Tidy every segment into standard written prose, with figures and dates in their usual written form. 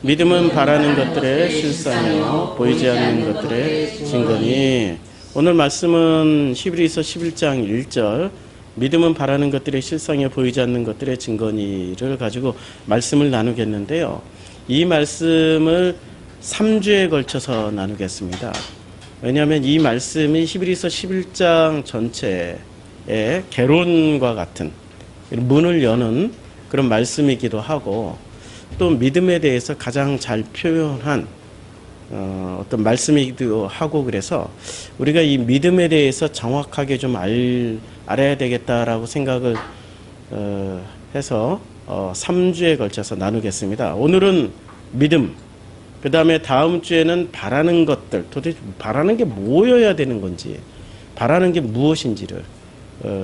믿음은 바라는 것들의 실상이요 보이지 않는 것들의 증거니. 오늘 말씀은 히브리서 11장 1절 믿음은 바라는 것들의 실상이요 보이지 않는 것들의 증거니를 가지고 말씀을 나누겠는데요. 이 말씀을 3주에 걸쳐서 나누겠습니다. 왜냐하면 이 말씀이 히브리서 11장 전체의 개론과 같은 문을 여는 그런 말씀이기도 하고, 또 믿음에 대해서 가장 잘 표현한 어떤 말씀이기도 하고, 그래서 우리가 이 믿음에 대해서 정확하게 좀 알아야 되겠다라고 생각을 해서 3주에 걸쳐서 나누겠습니다. 오늘은 믿음, 그 다음에 다음 주에는 바라는 것들, 도대체 바라는 게 뭐여야 되는 건지, 바라는 게 무엇인지를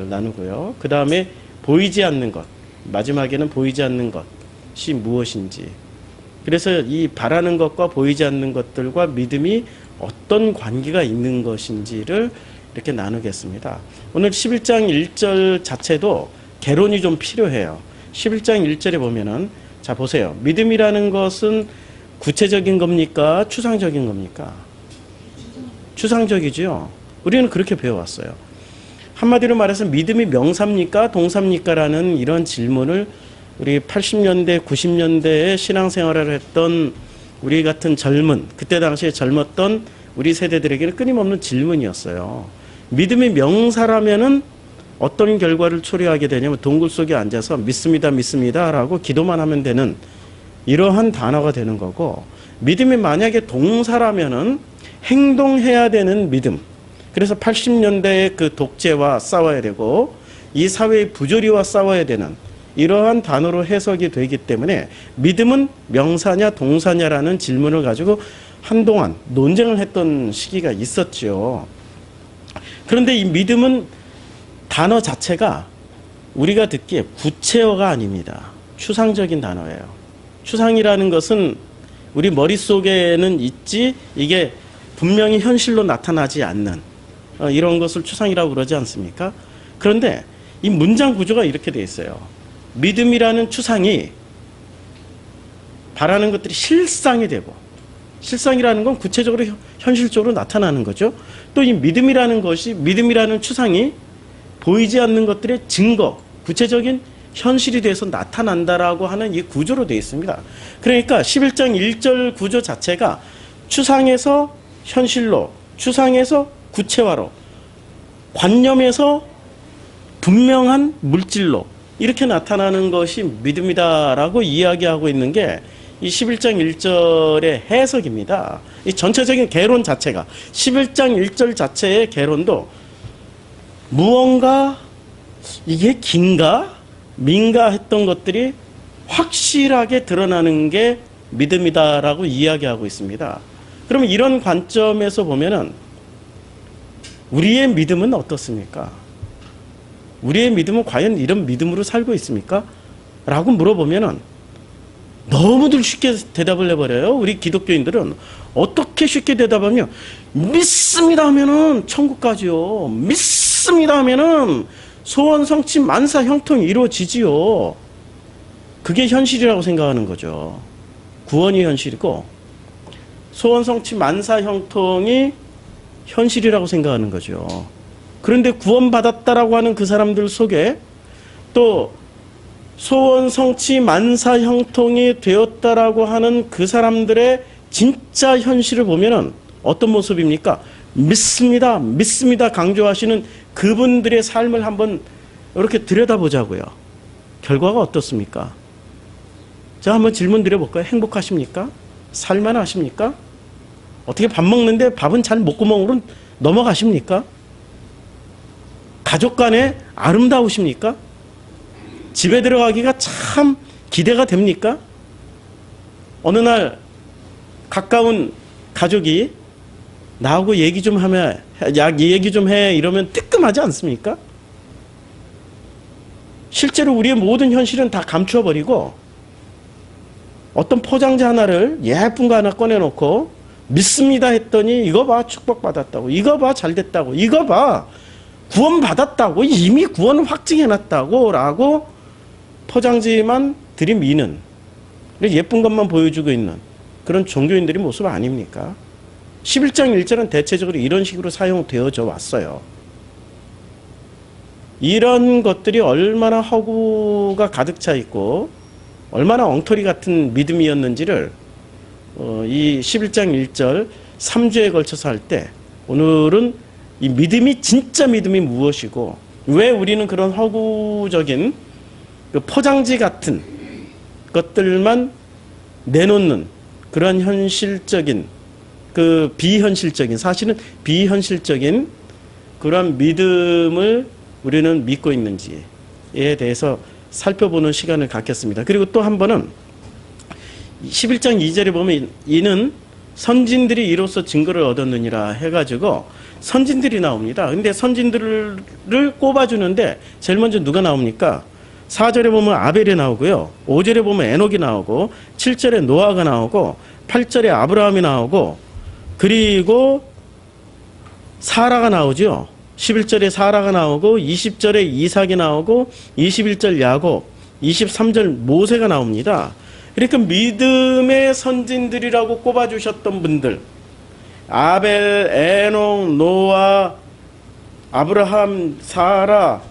나누고요. 그 다음에 보이지 않는 것, 마지막에는 보이지 않는 것이 무엇인지, 그래서 이 바라는 것과 보이지 않는 것들과 믿음이 어떤 관계가 있는 것인지를 이렇게 나누겠습니다. 오늘 11장 1절 자체도 개론이 좀 필요해요. 11장 1절에 보면은, 자 보세요. 믿음이라는 것은 구체적인 겁니까? 추상적인 겁니까? 추상적이죠. 우리는 그렇게 배워왔어요. 한마디로 말해서 믿음이 명사입니까? 동사입니까? 라는 이런 질문을 우리 80년대, 90년대에 신앙생활을 했던 우리 같은 그때 당시에 젊었던 우리 세대들에게는 끊임없는 질문이었어요. 믿음이 명사라면은 어떤 결과를 초래하게 되냐면, 동굴 속에 앉아서 믿습니다, 믿습니다 라고 기도만 하면 되는 이러한 단어가 되는 거고, 믿음이 만약에 동사라면은 행동해야 되는 믿음. 그래서 80년대의 그 독재와 싸워야 되고, 이 사회의 부조리와 싸워야 되는 이러한 단어로 해석이 되기 때문에 믿음은 명사냐 동사냐라는 질문을 가지고 한동안 논쟁을 했던 시기가 있었죠. 그런데 이 믿음은 단어 자체가 우리가 듣기에 구체어가 아닙니다. 추상적인 단어예요. 추상이라는 것은 우리 머릿속에는 있지, 이게 분명히 현실로 나타나지 않는 이런 것을 추상이라고 그러지 않습니까? 그런데 이 문장 구조가 이렇게 되어 있어요. 믿음이라는 추상이 바라는 것들이 실상이 되고, 실상이라는 건 구체적으로 현실적으로 나타나는 거죠. 또 이 믿음이라는 추상이 보이지 않는 것들의 증거, 구체적인 현실이 돼서 나타난다라고 하는 이 구조로 되어 있습니다. 그러니까 11장 1절 구조 자체가 추상에서 현실로, 추상에서 구체화로, 관념에서 분명한 물질로 이렇게 나타나는 것이 믿음이다라고 이야기하고 있는 게 이 11장 1절의 해석입니다. 이 전체적인 개론 자체가, 11장 1절 자체의 개론도 무언가 이게 긴가 민가 했던 것들이 확실하게 드러나는 게 믿음이다라고 이야기하고 있습니다. 그러면 이런 관점에서 보면은 우리의 믿음은 어떻습니까? 우리의 믿음은 과연 이런 믿음으로 살고 있습니까? 라고 물어보면은 너무들 쉽게 대답을 해버려요. 우리 기독교인들은 어떻게 쉽게 대답하면, 믿습니다 하면은 천국 가지요, 믿습니다 하면은 소원 성취 만사 형통이 이루어지지요. 그게 현실이라고 생각하는 거죠. 구원이 현실이고 소원 성취 만사 형통이 현실이라고 생각하는 거죠. 그런데 구원받았다라고 하는 그 사람들 속에 또 소원 성취 만사 형통이 되었다라고 하는 그 사람들의 진짜 현실을 보면은 어떤 모습입니까? 믿습니다, 믿습니다 강조하시는 그분들의 삶을 한번 이렇게 들여다보자고요. 결과가 어떻습니까? 자, 한번 질문 드려볼까요? 행복하십니까? 살만하십니까? 어떻게 밥 먹는데 밥은 잘 목구멍으로 넘어가십니까? 가족 간에 아름다우십니까? 집에 들어가기가 참 기대가 됩니까? 어느 날 가까운 가족이 나하고 얘기 좀 해 이러면 뜨끔하지 않습니까? 실제로 우리의 모든 현실은 다 감추어버리고 어떤 포장지 하나를 예쁜 거 하나 꺼내놓고 믿습니다 했더니 이거 봐 축복받았다고, 이거 봐 잘됐다고, 이거 봐 구원받았다고, 이미 구원을 확증해놨다고 라고 포장지만 들이미는 예쁜 것만 보여주고 있는 그런 종교인들의 모습 아닙니까? 11장 1절은 대체적으로 이런 식으로 사용되어져 왔어요. 이런 것들이 얼마나 허구가 가득 차 있고 얼마나 엉터리 같은 믿음이었는지를 이 11장 1절 3주에 걸쳐서 할 때 오늘은 이 믿음이 진짜 믿음이 무엇이고 왜 우리는 그런 허구적인 그 포장지 같은 것들만 내놓는 그런 현실적인 그 비현실적인 사실은 비현실적인 그런 믿음을 우리는 믿고 있는지에 대해서 살펴보는 시간을 갖겠습니다. 그리고 또 한 번은 11장 2절에 보면 이는 선진들이 이로써 증거를 얻었느니라 해가지고 선진들이 나옵니다. 근데 선진들을 꼽아주는데 제일 먼저 누가 나옵니까? 4절에 보면 아벨이 나오고요. 5절에 보면 에녹이 나오고 7절에 노아가 나오고 8절에 아브라함이 나오고 그리고 사라가 나오죠. 11절에 사라가 나오고 20절에 이삭이 나오고 21절 야곱 23절 모세가 나옵니다. 그러니까 믿음의 선진들이라고 꼽아주셨던 분들 아벨, 에녹, 노아, 아브라함, 사라,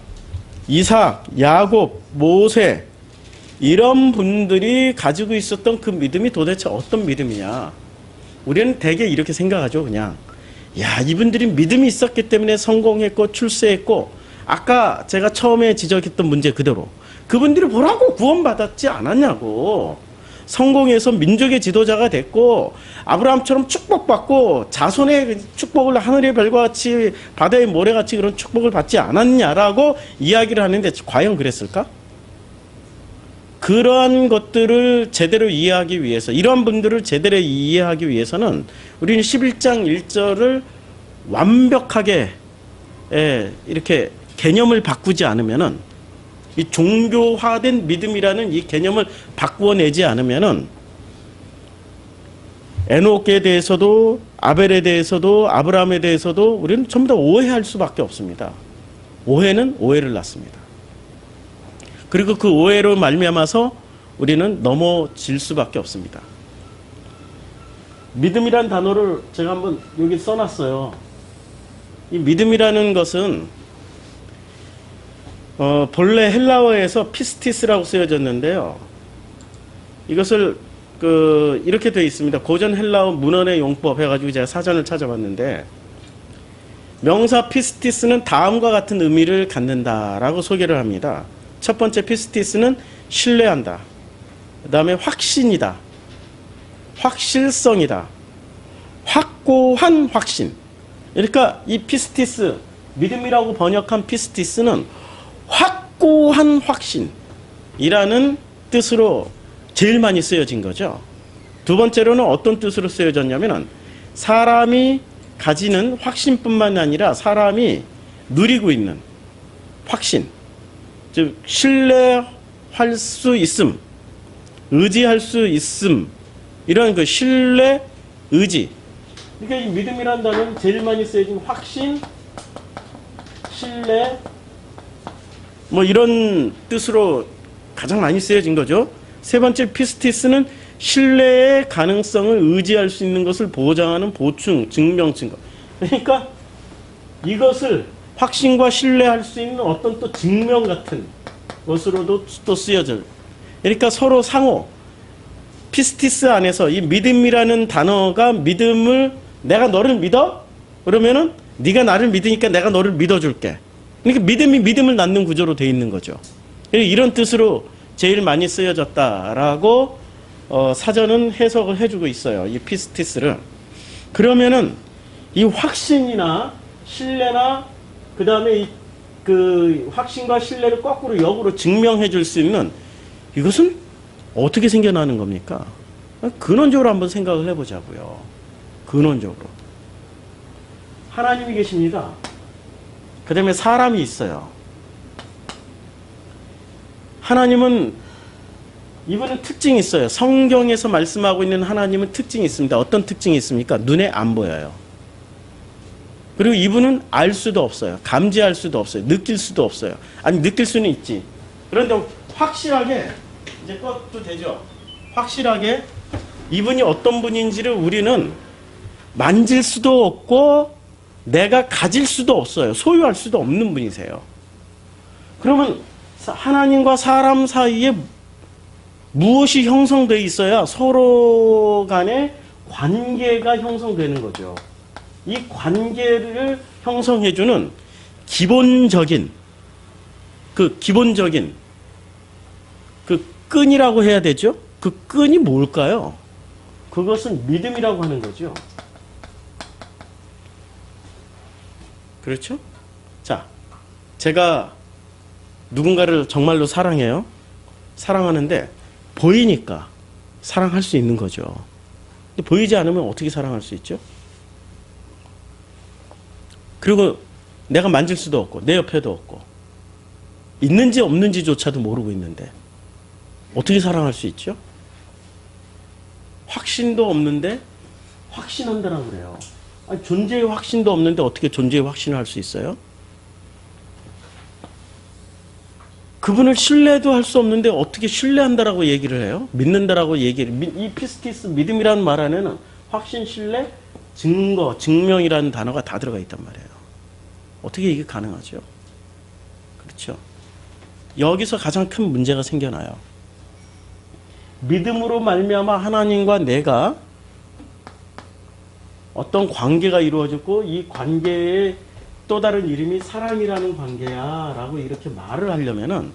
이삭, 야곱, 모세 이런 분들이 가지고 있었던 그 믿음이 도대체 어떤 믿음이냐. 우리는 대개 이렇게 생각하죠. 그냥 야 이분들이 믿음이 있었기 때문에 성공했고 출세했고 아까 제가 처음에 지적했던 문제 그대로 그분들이 뭐라고 구원받았지 않았냐고. 성공해서 민족의 지도자가 됐고 아브라함처럼 축복받고 자손의 축복을 하늘의 별과 같이 바다의 모래같이 그런 축복을 받지 않았냐라고 이야기를 하는데 과연 그랬을까? 그러한 것들을 제대로 이해하기 위해서 이러한 분들을 제대로 이해하기 위해서는 우리는 11장 1절을 완벽하게 이렇게 개념을 바꾸지 않으면은 이 종교화된 믿음이라는 이 개념을 바꾸어내지 않으면은 에녹에 대해서도 아벨에 대해서도 아브라함에 대해서도 우리는 전부 다 오해할 수밖에 없습니다. 오해는 오해를 낳습니다. 그리고 그 오해로 말미암아서 우리는 넘어질 수밖에 없습니다. 믿음이란 단어를 제가 한번 여기 써놨어요. 이 믿음이라는 것은 본래 헬라어에서 피스티스라고 쓰여졌는데요. 이것을 이렇게 되어 있습니다. 고전 헬라어 문헌의 용법 해가지고 제가 사전을 찾아봤는데 명사 피스티스는 다음과 같은 의미를 갖는다라고 소개를 합니다. 첫 번째 피스티스는 신뢰한다. 그 다음에 확신이다. 확실성이다. 확고한 확신. 그러니까 이 피스티스, 믿음이라고 번역한 피스티스는 확고한 확신이라는 뜻으로 제일 많이 쓰여진 거죠. 두 번째로는 어떤 뜻으로 쓰여졌냐면 사람이 가지는 확신뿐만 아니라 사람이 누리고 있는 확신, 즉 신뢰할 수 있음, 의지할 수 있음, 이런 그 신뢰, 의지. 그러니까 이 믿음이라는 단어는 제일 많이 쓰여진 확신, 신뢰, 뭐 이런 뜻으로 가장 많이 쓰여진 거죠. 세 번째 피스티스는 신뢰의 가능성을 의지할 수 있는 것을 보장하는 보충, 증명, 증거. 그러니까 이것을 확신과 신뢰할 수 있는 어떤 또 증명 같은 것으로도 또 쓰여져. 그러니까 서로 상호 피스티스 안에서 이 믿음이라는 단어가 믿음을 내가 너를 믿어? 그러면은 네가 나를 믿으니까 내가 너를 믿어줄게. 그러니까 믿음이 믿음을 낳는 구조로 되어 있는 거죠. 이런 뜻으로 제일 많이 쓰여졌다라고 사전은 해석을 해주고 있어요. 이 피스티스를. 그러면은 이 확신이나 신뢰나 그 다음에 그 확신과 신뢰를 거꾸로 역으로 증명해 줄 수 있는 이것은 어떻게 생겨나는 겁니까? 근원적으로 한번 생각을 해보자고요. 근원적으로. 하나님이 계십니다. 그 다음에 사람이 있어요. 하나님은 이분은 특징이 있어요. 성경에서 말씀하고 있는 하나님은 특징이 있습니다. 어떤 특징이 있습니까? 눈에 안 보여요. 그리고 이분은 알 수도 없어요. 감지할 수도 없어요. 느낄 수도 없어요. 아니 느낄 수는 있지. 그런데 확실하게 이제 꺼도 되죠. 확실하게 이분이 어떤 분인지를 우리는 만질 수도 없고 내가 가질 수도 없어요. 소유할 수도 없는 분이세요. 그러면 하나님과 사람 사이에 무엇이 형성되어 있어야 서로 간의 관계가 형성되는 거죠. 이 관계를 형성해주는 기본적인 그 끈이라고 해야 되죠. 그 끈이 뭘까요? 그것은 믿음이라고 하는 거죠. 그렇죠? 자, 제가 누군가를 정말로 사랑해요. 사랑하는데 보이니까 사랑할 수 있는 거죠. 근데 보이지 않으면 어떻게 사랑할 수 있죠? 그리고 내가 만질 수도 없고 내 옆에도 없고 있는지 없는지조차도 모르고 있는데 어떻게 사랑할 수 있죠? 확신도 없는데 확신한다라고 그래요. 아니, 존재의 확신도 없는데 어떻게 존재의 확신을 할 수 있어요? 그분을 신뢰도 할 수 없는데 어떻게 신뢰한다라고 얘기를 해요? 믿는다라고 얘기를. 이 피스티스 믿음이라는 말 안에는 확신, 신뢰, 증거, 증명이라는 단어가 다 들어가 있단 말이에요. 어떻게 이게 가능하죠? 그렇죠? 여기서 가장 큰 문제가 생겨나요. 믿음으로 말미암아 하나님과 내가 어떤 관계가 이루어졌고 이 관계의 또 다른 이름이 사랑이라는 관계야 라고 이렇게 말을 하려면은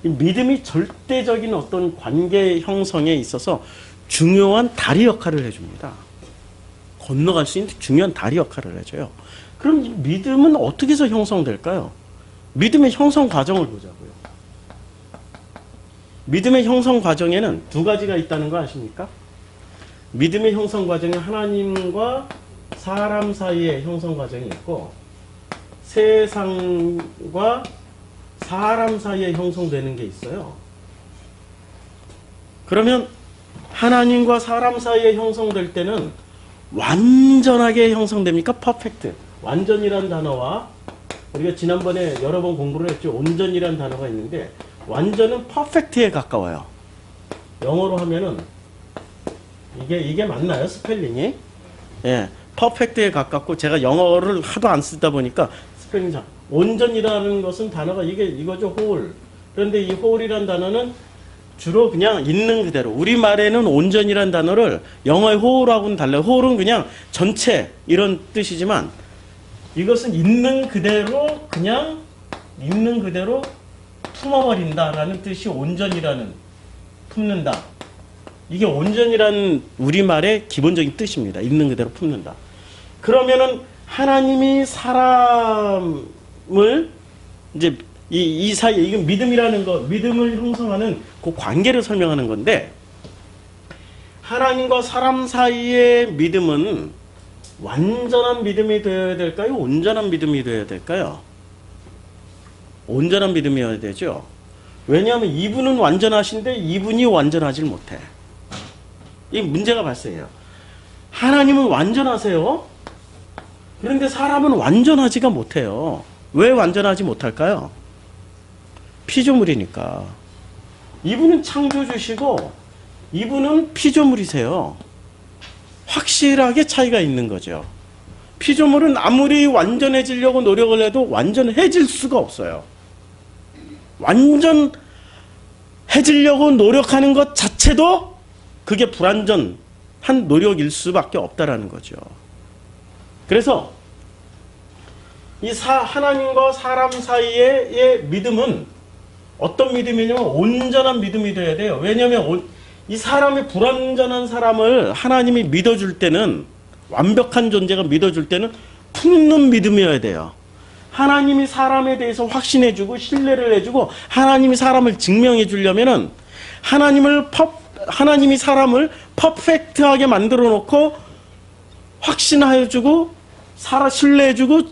이 믿음이 절대적인 어떤 관계 형성에 있어서 중요한 다리 역할을 해줍니다. 건너갈 수 있는 중요한 다리 역할을 해줘요. 그럼 이 믿음은 어떻게 해서 형성될까요? 믿음의 형성 과정을 보자고요. 믿음의 형성 과정에는 두 가지가 있다는 거 아십니까? 믿음의 형성 과정에 하나님과 사람 사이의 형성 과정이 있고 세상과 사람 사이에 형성되는 게 있어요. 그러면 하나님과 사람 사이에 형성될 때는 완전하게 형성됩니까? 퍼펙트. 완전이란 단어와 우리가 지난번에 여러 번 공부를 했죠. 온전이란 단어가 있는데 완전은 퍼펙트에 가까워요. 영어로 하면은 이게 맞나요? 스펠링이? 예. 퍼펙트에 가깝고 제가 영어를 하도 안 쓰다 보니까 스펠링 잘. 온전이라는 것은 단어가 이거죠. 홀. 그런데 이 홀이란 단어는 주로 그냥 있는 그대로. 우리말에는 온전이란 단어를 영어의 홀하고는 달라요. 홀은 그냥 전체 이런 뜻이지만 이것은 있는 그대로 그냥 있는 그대로 품어버린다라는 뜻이 온전이라는 품는다. 이게 온전이라는 우리말의 기본적인 뜻입니다. 있는 그대로 품는다. 그러면은 하나님이 사람을 이제 이 사이에 이건 믿음이라는 거, 믿음을 형성하는 그 관계를 설명하는 건데 하나님과 사람 사이의 믿음은 완전한 믿음이 되어야 될까요? 온전한 믿음이 되어야 될까요? 온전한 믿음이어야 되죠. 왜냐하면 이분은 완전하신데 이분이 완전하지 못해. 이 문제가 발생해요. 하나님은 완전하세요. 그런데 사람은 완전하지가 못해요. 왜 완전하지 못할까요? 피조물이니까. 이분은 창조주시고 이분은 피조물이세요. 확실하게 차이가 있는 거죠. 피조물은 아무리 완전해지려고 노력을 해도 완전해질 수가 없어요. 완전해지려고 노력하는 것 자체도 그게 불완전한 노력일 수밖에 없다라는 거죠. 그래서 이 하나님과 사람 사이의 믿음은 어떤 믿음이냐면 온전한 믿음이 돼야 돼요. 왜냐하면 이 사람이 불완전한 사람을 하나님이 믿어줄 때는 완벽한 존재가 믿어줄 때는 품는 믿음이어야 돼요. 하나님이 사람에 대해서 확신해주고 신뢰를 해주고 하나님이 사람을 증명해 주려면은 하나님이 사람을 퍼펙트하게 만들어 놓고 확신해주고 신뢰해주고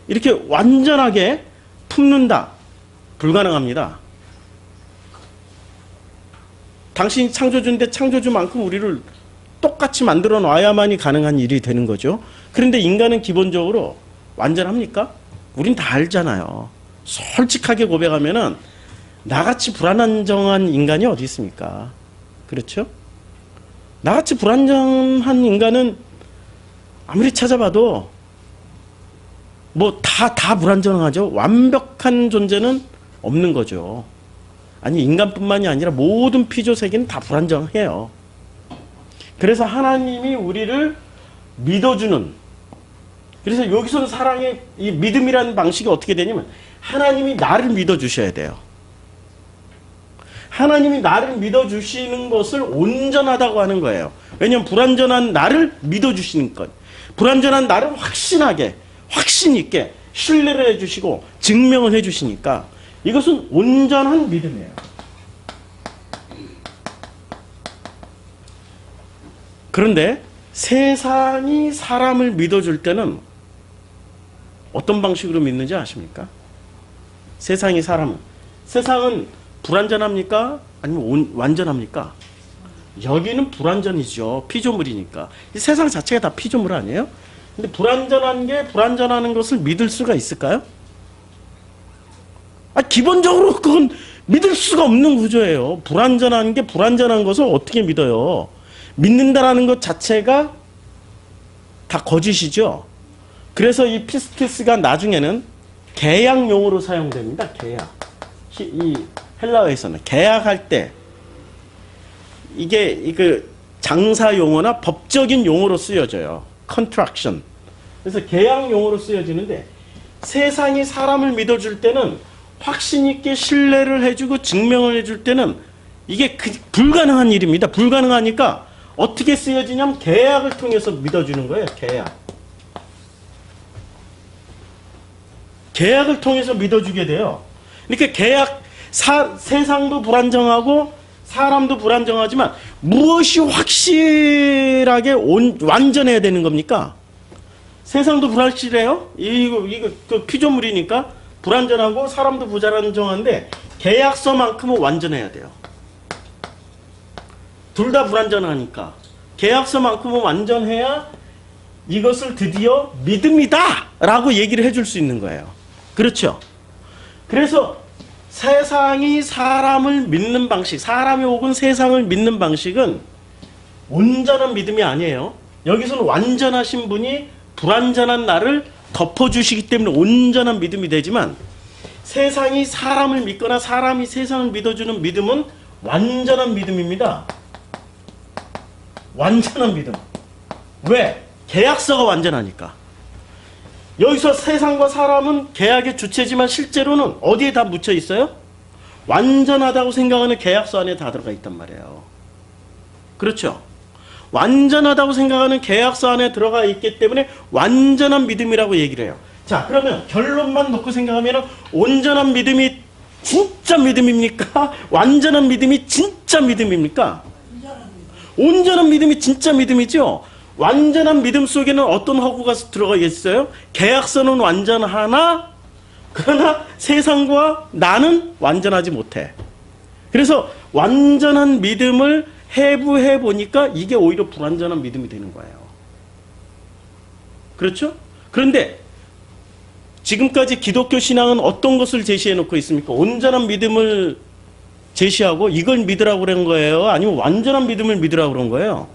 이렇게 완전하게 품는다. 불가능합니다. 당신이 창조주인데 창조주만큼 우리를 똑같이 만들어 놔야만이 가능한 일이 되는 거죠. 그런데 인간은 기본적으로 완전합니까? 우린 다 알잖아요. 솔직하게 고백하면은 나같이 불안정한 인간이 어디 있습니까? 그렇죠? 나같이 불완전한 인간은 아무리 찾아봐도 뭐 다 불완전하죠. 완벽한 존재는 없는 거죠. 아니 인간뿐만이 아니라 모든 피조 세계는 다 불완전해요. 그래서 하나님이 우리를 믿어주는, 그래서 여기서는 사랑의 이 믿음이라는 방식이 어떻게 되냐면 하나님이 나를 믿어주셔야 돼요. 하나님이 나를 믿어주시는 것을 온전하다고 하는 거예요. 왜냐하면 불완전한 나를 믿어주시는 것, 불완전한 나를 확신하게, 확신 있게 신뢰를 해주시고 증명을 해주시니까 이것은 온전한 믿음이에요. 그런데 세상이 사람을 믿어줄 때는 어떤 방식으로 믿는지 아십니까? 세상이 세상은 불완전합니까? 아니면 완전합니까? 여기는 불완전이죠. 피조물이니까. 이 세상 자체가 다 피조물 아니에요? 근데 불완전한 게 불완전하는 것을 믿을 수가 있을까요? 기본적으로 그건 믿을 수가 없는 구조예요. 불완전한 게 불완전한 것을 어떻게 믿어요? 믿는다라는 것 자체가 다 거짓이죠. 그래서 이 피스티스가 나중에는 계약 용어로 사용됩니다. 계약. 이 헬라어에서는 계약할 때 이게 그 장사 용어나 법적인 용어로 쓰여져요. 컨트랙션. 그래서 계약 용어로 쓰여지는데 세상이 사람을 믿어줄 때는 확신 있게 신뢰를 해주고 증명을 해줄 때는 이게 불가능한 일입니다. 불가능하니까 어떻게 쓰여지냐면 계약을 통해서 믿어주는 거예요. 계약을 통해서 믿어주게 돼요. 그러니까 세상도 불안정하고 사람도 불안정하지만 무엇이 확실하게 완전해야 되는 겁니까? 세상도 불확실해요. 이거 그 피조물이니까 불안전하고 사람도 불안정한데 계약서만큼은 완전해야 돼요. 둘 다 불완전하니까 계약서만큼은 완전해야 이것을 드디어 믿음이다 라고 얘기를 해줄 수 있는 거예요. 그렇죠? 그래서 세상이 사람을 믿는 방식, 사람이 혹은 세상을 믿는 방식은 온전한 믿음이 아니에요. 여기서는 완전하신 분이 불완전한 나를 덮어주시기 때문에 온전한 믿음이 되지만 세상이 사람을 믿거나 사람이 세상을 믿어주는 믿음은 완전한 믿음입니다. 완전한 믿음. 왜? 계약서가 완전하니까. 여기서 세상과 사람은 계약의 주체지만 실제로는 어디에 다 묻혀 있어요? 완전하다고 생각하는 계약서 안에 다 들어가 있단 말이에요. 그렇죠? 완전하다고 생각하는 계약서 안에 들어가 있기 때문에 완전한 믿음이라고 얘기를 해요. 자, 그러면 결론만 놓고 생각하면 온전한 믿음이 진짜 믿음입니까? 완전한 믿음이 진짜 믿음입니까? 온전한 믿음이 진짜 믿음이죠. 완전한 믿음 속에는 어떤 허구가 들어가 있어요? 계약서는 완전하나 그러나 세상과 나는 완전하지 못해. 그래서 완전한 믿음을 해부해 보니까 이게 오히려 불완전한 믿음이 되는 거예요. 그렇죠? 그런데 지금까지 기독교 신앙은 어떤 것을 제시해 놓고 있습니까? 온전한 믿음을 제시하고 이걸 믿으라고 그런 거예요? 아니면 완전한 믿음을 믿으라고 그런 거예요?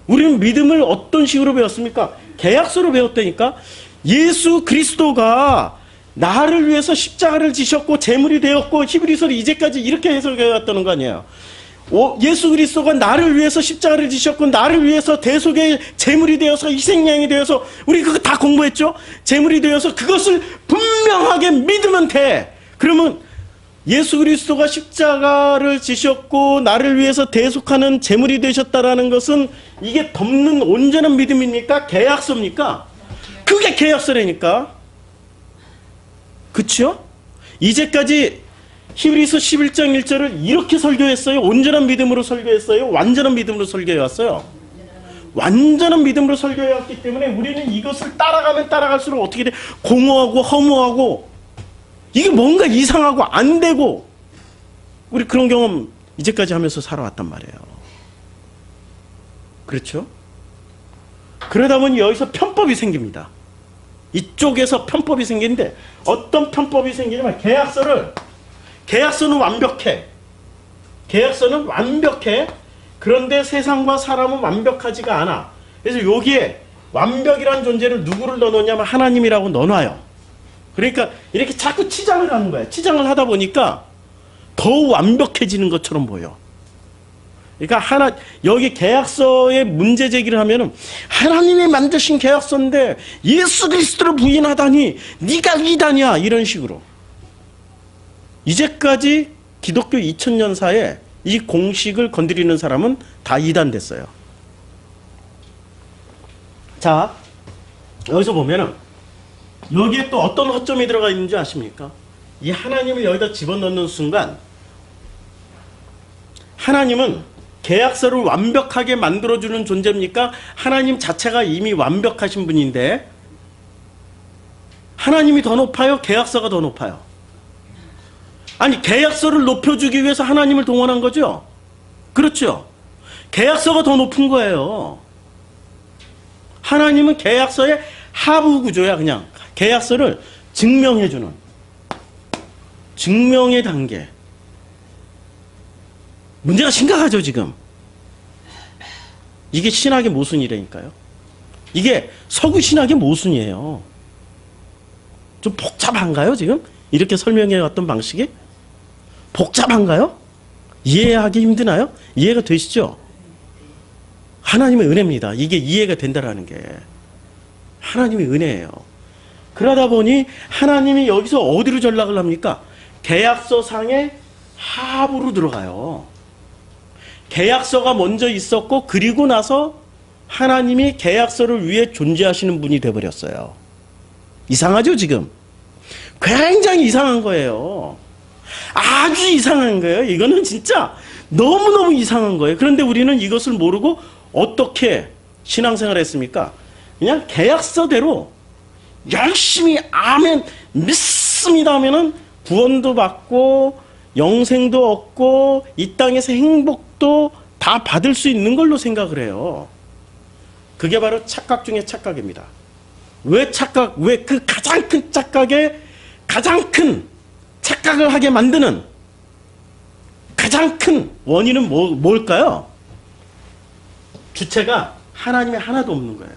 우리는 믿음을 어떤 식으로 배웠습니까? 계약서로 배웠다니까. 예수 그리스도가 나를 위해서 십자가를 지셨고 제물이 되었고 히브리서를 이제까지 이렇게 해석해 왔다는 거 아니에요. 예수 그리스도가 나를 위해서 십자가를 지셨고 나를 위해서 대속의 제물이 되어서 희생양이 되어서 우리 그거 다 공부했죠? 제물이 되어서 그것을 분명하게 믿으면 돼. 그러면 예수 그리스도가 십자가를 지셨고 나를 위해서 대속하는 제물이 되셨다라는 것은 이게 덮는 온전한 믿음입니까? 계약서입니까? 그게 계약서라니까. 그쵸? 이제까지 히브리서 11장 1절을 이렇게 설교했어요? 온전한 믿음으로 설교했어요? 완전한 믿음으로 설교해왔어요? 완전한 믿음으로 설교해왔기 때문에 우리는 이것을 따라가면 따라갈수록 어떻게 돼? 공허하고 허무하고 이게 뭔가 이상하고 안 되고 우리 그런 경험 이제까지 하면서 살아왔단 말이에요. 그렇죠? 그러다 보니 여기서 편법이 생깁니다. 이쪽에서 편법이 생기는데 어떤 편법이 생기냐면 계약서는 완벽해. 계약서는 완벽해. 그런데 세상과 사람은 완벽하지가 않아. 그래서 여기에 완벽이라는 존재를 누구를 넣어놓냐면 하나님이라고 넣어놔요. 그러니까 이렇게 자꾸 치장을 하는 거야. 치장을 하다 보니까 더욱 완벽해지는 것처럼 보여. 그러니까 여기 계약서에 문제 제기를 하면은 하나님이 만드신 계약서인데 예수 그리스도를 부인하다니 네가 이단이야, 이런 식으로. 이제까지 기독교 2000년사에 이 공식을 건드리는 사람은 다 이단됐어요. 자, 여기서 보면은 여기에 또 어떤 허점이 들어가 있는지 아십니까? 이 하나님을 여기다 집어넣는 순간 하나님은 계약서를 완벽하게 만들어주는 존재입니까? 하나님 자체가 이미 완벽하신 분인데 하나님이 더 높아요? 계약서가 더 높아요? 아니, 계약서를 높여주기 위해서 하나님을 동원한 거죠? 그렇죠? 계약서가 더 높은 거예요. 하나님은 계약서의 하부 구조야. 그냥 계약서를 증명해주는, 증명의 단계. 문제가 심각하죠, 지금. 이게 신학의 모순이라니까요. 이게 서구 신학의 모순이에요. 좀 복잡한가요, 지금? 이렇게 설명해 왔던 방식이? 복잡한가요? 이해하기 힘드나요? 이해가 되시죠? 하나님의 은혜입니다. 이게 이해가 된다라는 게. 하나님의 은혜예요. 그러다 보니 하나님이 여기서 어디로 전락을 합니까? 계약서상의 하부로 들어가요. 계약서가 먼저 있었고 그리고 나서 하나님이 계약서를 위해 존재하시는 분이 되어버렸어요. 이상하죠, 지금? 굉장히 이상한 거예요. 아주 이상한 거예요. 이거는 진짜 너무너무 이상한 거예요. 그런데 우리는 이것을 모르고 어떻게 신앙생활을 했습니까? 그냥 계약서대로 열심히 아멘 믿습니다 하면은 구원도 받고 영생도 얻고 이 땅에서 행복도 다 받을 수 있는 걸로 생각을 해요. 그게 바로 착각 중에 착각입니다. 왜 그 가장 큰 착각에 가장 큰 착각을 하게 만드는 가장 큰 원인은 뭘까요? 주체가 하나님이 하나도 없는 거예요.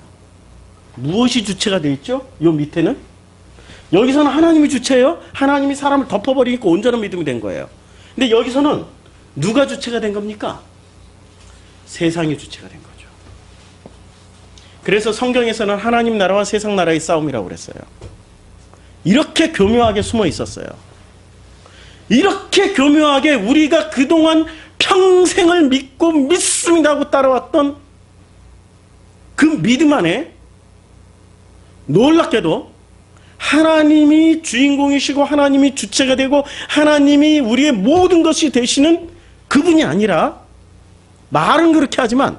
무엇이 주체가 되어 있죠? 요 밑에는? 여기서는 하나님이 주체예요. 하나님이 사람을 덮어버리니까 온전한 믿음이 된 거예요. 근데 여기서는 누가 주체가 된 겁니까? 세상이 주체가 된 거죠. 그래서 성경에서는 하나님 나라와 세상 나라의 싸움이라고 그랬어요. 이렇게 교묘하게 숨어 있었어요. 이렇게 교묘하게 우리가 그동안 평생을 믿고 믿습니다 하고 따라왔던 그 믿음 안에 놀랍게도 하나님이 주인공이시고 하나님이 주체가 되고 하나님이 우리의 모든 것이 되시는 그분이 아니라, 말은 그렇게 하지만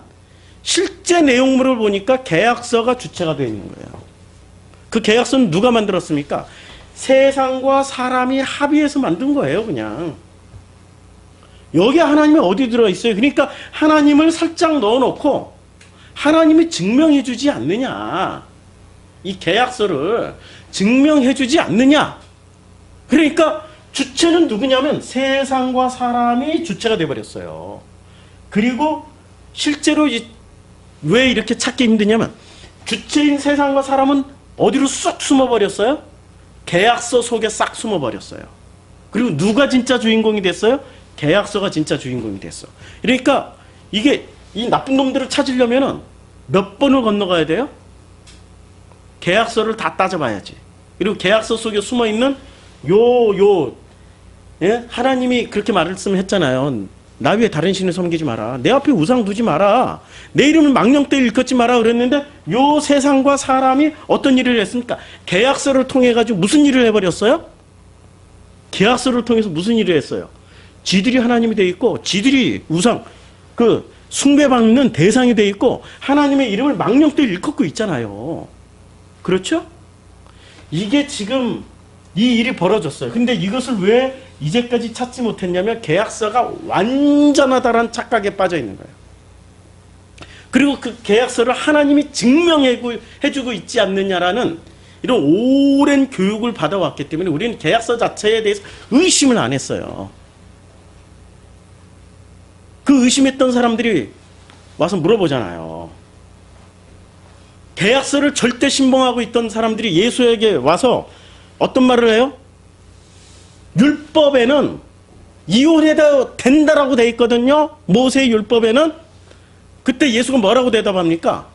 실제 내용물을 보니까 계약서가 주체가 되어 있는 거예요. 그 계약서는 누가 만들었습니까? 세상과 사람이 합의해서 만든 거예요, 그냥. 여기 하나님이 어디 들어있어요? 그러니까 하나님을 살짝 넣어놓고 하나님이 증명해 주지 않느냐. 이 계약서를 증명해 주지 않느냐. 그러니까 주체는 누구냐면 세상과 사람이 주체가 되어버렸어요. 그리고 실제로 왜 이렇게 찾기 힘드냐면 주체인 세상과 사람은 어디로 쏙 숨어버렸어요? 계약서 속에 싹 숨어버렸어요. 그리고 누가 진짜 주인공이 됐어요? 계약서가 진짜 주인공이 됐어. 그러니까 이게 이 나쁜 놈들을 찾으려면은 몇 번을 건너가야 돼요? 계약서를 다 따져봐야지. 그리고 계약서 속에 숨어있는 예? 하나님이 그렇게 말씀했잖아요. 나 위에 다른 신을 섬기지 마라. 내 앞에 우상 두지 마라. 내 이름을 망령되이 일컫지 마라 그랬는데 요 세상과 사람이 어떤 일을 했습니까? 계약서를 통해 가지고 무슨 일을 해버렸어요? 계약서를 통해서 무슨 일을 했어요? 지들이 하나님이 돼 있고 지들이 우상 숭배받는 대상이 돼 있고 하나님의 이름을 망령되이 일컫고 있잖아요. 그렇죠? 이게 지금 이 일이 벌어졌어요. 근데 이것을 왜 이제까지 찾지 못했냐면 계약서가 완전하다란 착각에 빠져 있는 거예요. 그리고 그 계약서를 하나님이 증명해주고 있지 않느냐라는 이런 오랜 교육을 받아왔기 때문에 우리는 계약서 자체에 대해서 의심을 안 했어요. 그 의심했던 사람들이 와서 물어보잖아요. 계약서를 절대 신봉하고 있던 사람들이 예수에게 와서 어떤 말을 해요? 율법에는 이혼해도 된다라고 돼 있거든요. 모세의 율법에는. 그때 예수가 뭐라고 대답합니까?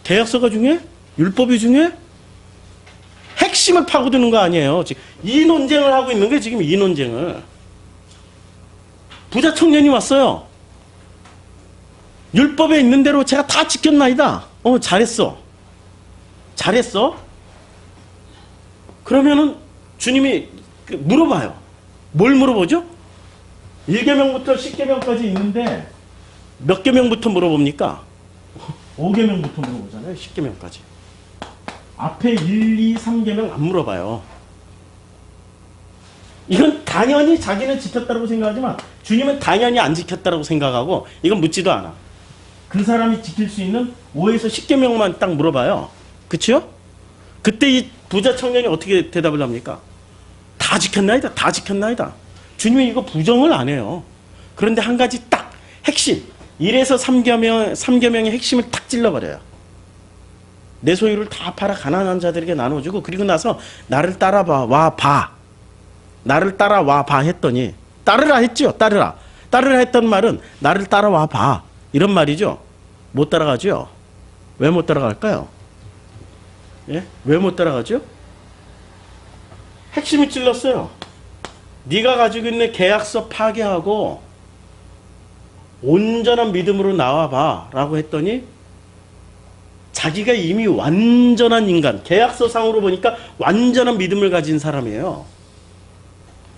계약서가 중요해? 율법이 중요해? 핵심을 파고드는 거 아니에요. 지금 이 논쟁을 하고 있는 게 지금 이 논쟁을. 부자 청년이 왔어요. 율법에 있는 대로 제가 다 지켰나이다. 잘했어. 잘했어? 그러면은 주님이 물어봐요. 뭘 물어보죠? 1계명부터 10계명까지 있는데 몇 계명부터 물어봅니까? 5계명부터 물어보잖아요. 10계명까지. 앞에 1, 2, 3계명 안 물어봐요. 이건 당연히 자기는 지켰다고 생각하지만 주님은 당연히 안 지켰다고 생각하고 이건 묻지도 않아. 그 사람이 지킬 수 있는 5에서 10계명만 딱 물어봐요. 그치요? 그때 이 부자 청년이 어떻게 대답을 합니까? 다 지켰나이다. 다 지켰나이다. 주님이 이거 부정을 안 해요. 그런데 한 가지 딱 핵심. 1에서 3계명의 핵심을 딱 찔러버려요. 내 소유를 다 팔아 가난한 자들에게 나눠주고 그리고 나서 나를 따라와 봐. 나를 따라와 봐 했더니 따르라 했죠. 따르라. 따르라 했던 말은 나를 따라와 봐. 이런 말이죠. 못 따라가죠. 왜 못 따라갈까요? 예? 왜 못 따라가죠? 핵심이 찔렀어요. 네가 가지고 있는 계약서 파괴하고 온전한 믿음으로 나와봐 라고 했더니 자기가 이미 완전한 인간, 계약서상으로 보니까 완전한 믿음을 가진 사람이에요.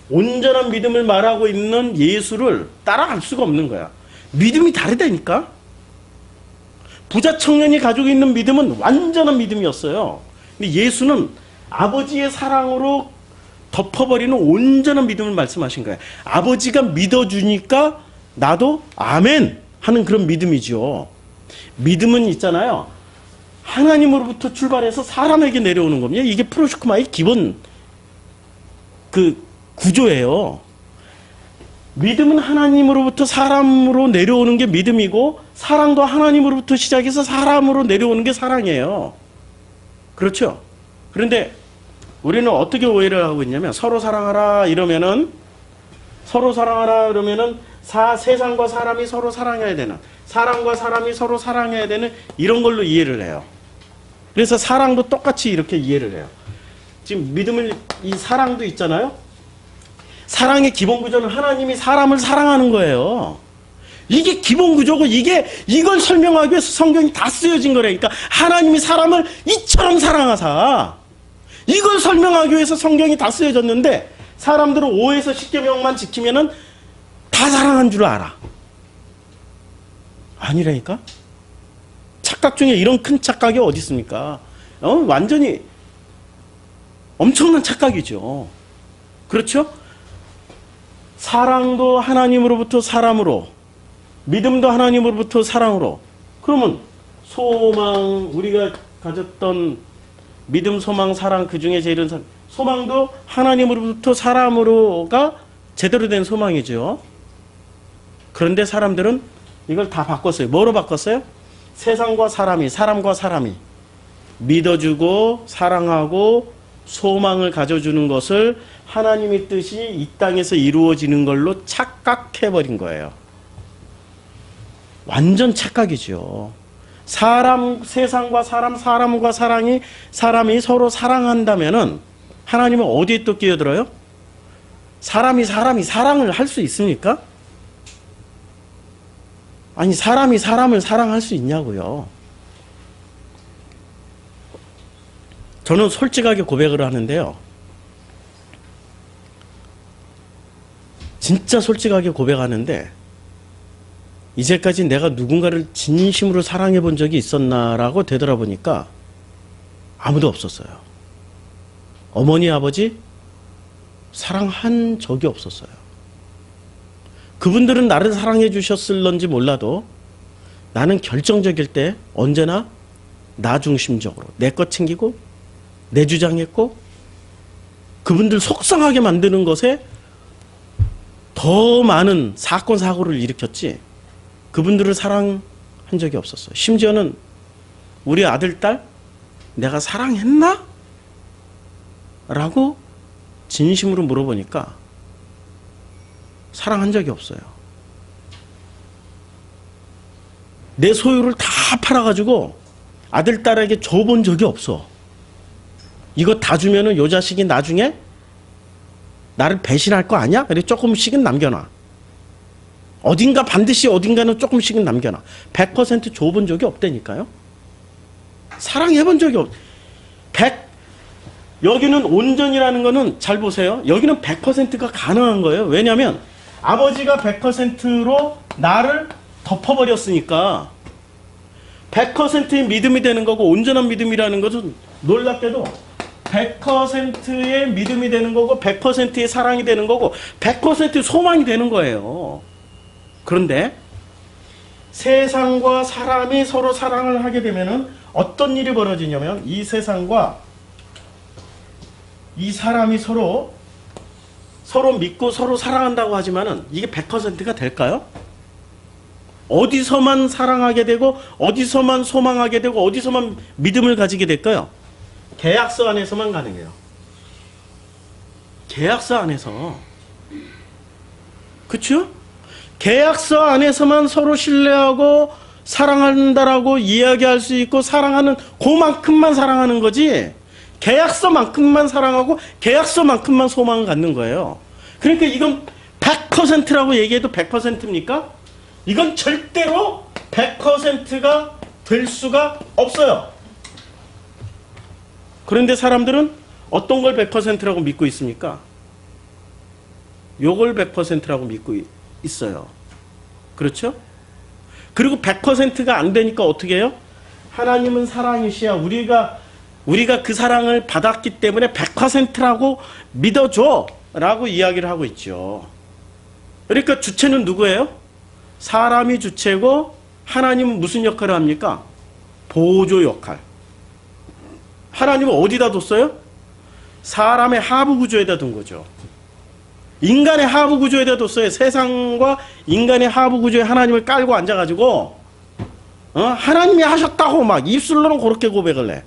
온전한 믿음을 말하고 있는 예수를 따라갈 수가 없는 거야. 믿음이 다르다니까. 부자 청년이 가지고 있는 믿음은 완전한 믿음이었어요. 근데 예수는 아버지의 사랑으로 덮어버리는 온전한 믿음을 말씀하신 거예요. 아버지가 믿어주니까 나도 아멘 하는 그런 믿음이죠. 믿음은 있잖아요. 하나님으로부터 출발해서 사람에게 내려오는 겁니다. 이게 프로슈크마의 기본 구조예요. 믿음은 하나님으로부터 사람으로 내려오는 게 믿음이고 사랑도 하나님으로부터 시작해서 사람으로 내려오는 게 사랑이에요. 그렇죠? 그런데 우리는 어떻게 오해를 하고 있냐면 서로 사랑하라 이러면은 세상과 사람이 서로 사랑해야 되는, 사람과 사람이 서로 사랑해야 되는 이런 걸로 이해를 해요. 그래서 사랑도 똑같이 이렇게 이해를 해요. 지금 믿음을 이 사랑도 있잖아요. 사랑의 기본 구조는 하나님이 사람을 사랑하는 거예요. 이게 기본 구조고 이걸 설명하기 위해서 성경이 다 쓰여진 거라니까. 하나님이 사람을 이처럼 사랑하사. 이걸 설명하기 위해서 성경이 다 쓰여졌는데 사람들은 5에서 10계명만 지키면은 다 사랑한 줄 알아. 아니라니까. 착각 중에 이런 큰 착각이 어디 있습니까? 완전히 엄청난 착각이죠. 그렇죠? 사랑도 하나님으로부터 사람으로, 믿음도 하나님으로부터 사랑으로. 그러면 소망, 우리가 가졌던 믿음, 소망, 사랑, 그 중에 제일은 소망도 하나님으로부터 사람으로가 제대로 된 소망이죠. 그런데 사람들은 이걸 다 바꿨어요. 뭐로 바꿨어요? 세상과 사람이, 사람과 사람이 믿어주고 사랑하고 소망을 가져주는 것을 하나님의 뜻이 이 땅에서 이루어지는 걸로 착각해버린 거예요. 완전 착각이죠. 세상과 사람과 사람이 서로 사랑한다면은 하나님은 어디에 또 끼어들어요? 사람이 사랑을 할 수 있습니까? 아니, 사람이 사람을 사랑할 수 있냐고요. 저는 솔직하게 고백을 하는데요. 진짜 솔직하게 고백하는데 이제까지 내가 누군가를 진심으로 사랑해 본 적이 있었나라고 되돌아보니까 아무도 없었어요. 어머니, 아버지 사랑한 적이 없었어요. 그분들은 나를 사랑해 주셨을런지 몰라도 나는 결정적일 때 언제나 나 중심적으로 내 것 챙기고 내 주장했고 그분들 속상하게 만드는 것에 더 많은 사건 사고를 일으켰지 그분들을 사랑한 적이 없었어요. 심지어는 우리 아들 딸 내가 사랑했나? 라고 진심으로 물어보니까 사랑한 적이 없어요. 내 소유를 다 팔아가지고 아들 딸에게 줘본 적이 없어. 이거 다 주면은 요 자식이 나중에 나를 배신할 거 아니야? 그래 조금씩은 남겨놔. 어딘가 반드시 어딘가는 조금씩은 남겨놔. 100% 줘본 적이 없다니까요. 사랑해본 적이 없. 100 여기는 온전이라는 거는 잘 보세요. 여기는 100%가 가능한 거예요. 왜냐하면 아버지가 100%로 나를 덮어버렸으니까 100%의 믿음이 되는 거고 온전한 믿음이라는 것은 놀랍게도 100%의 믿음이 되는 거고 100%의 사랑이 되는 거고 100%의 소망이 되는 거예요. 그런데 세상과 사람이 서로 사랑을 하게 되면은 어떤 일이 벌어지냐면 이 세상과 이 사람이 서로 믿고 서로 사랑한다고 하지만은 이게 100%가 될까요? 어디서만 사랑하게 되고 어디서만 소망하게 되고 어디서만 믿음을 가지게 될까요? 계약서 안에서만 가능해요. 계약서 안에서. 그렇죠? 계약서 안에서만 서로 신뢰하고 사랑한다라고 이야기할 수 있고 사랑하는 그만큼만 사랑하는 거지 계약서만큼만 사랑하고 계약서만큼만 소망을 갖는 거예요. 그러니까 이건 100%라고 얘기해도 100%입니까? 이건 절대로 100%가 될 수가 없어요. 그런데 사람들은 어떤 걸 100%라고 믿고 있습니까? 요걸 100%라고 믿고 있어요. 그렇죠? 그리고 100%가 안 되니까 어떻게 해요? 하나님은 사랑이시야. 우리가 그 사랑을 받았기 때문에 100%라고 믿어줘. 라고 이야기를 하고 있죠. 그러니까 주체는 누구예요? 사람이 주체고 하나님은 무슨 역할을 합니까? 보조 역할. 하나님은 어디다 뒀어요? 사람의 하부 구조에다 둔 거죠. 인간의 하부 구조에다 뒀어요. 세상과 인간의 하부 구조에 하나님을 깔고 앉아가지고 하나님이 하셨다고 막 입술로는 그렇게 고백을 해.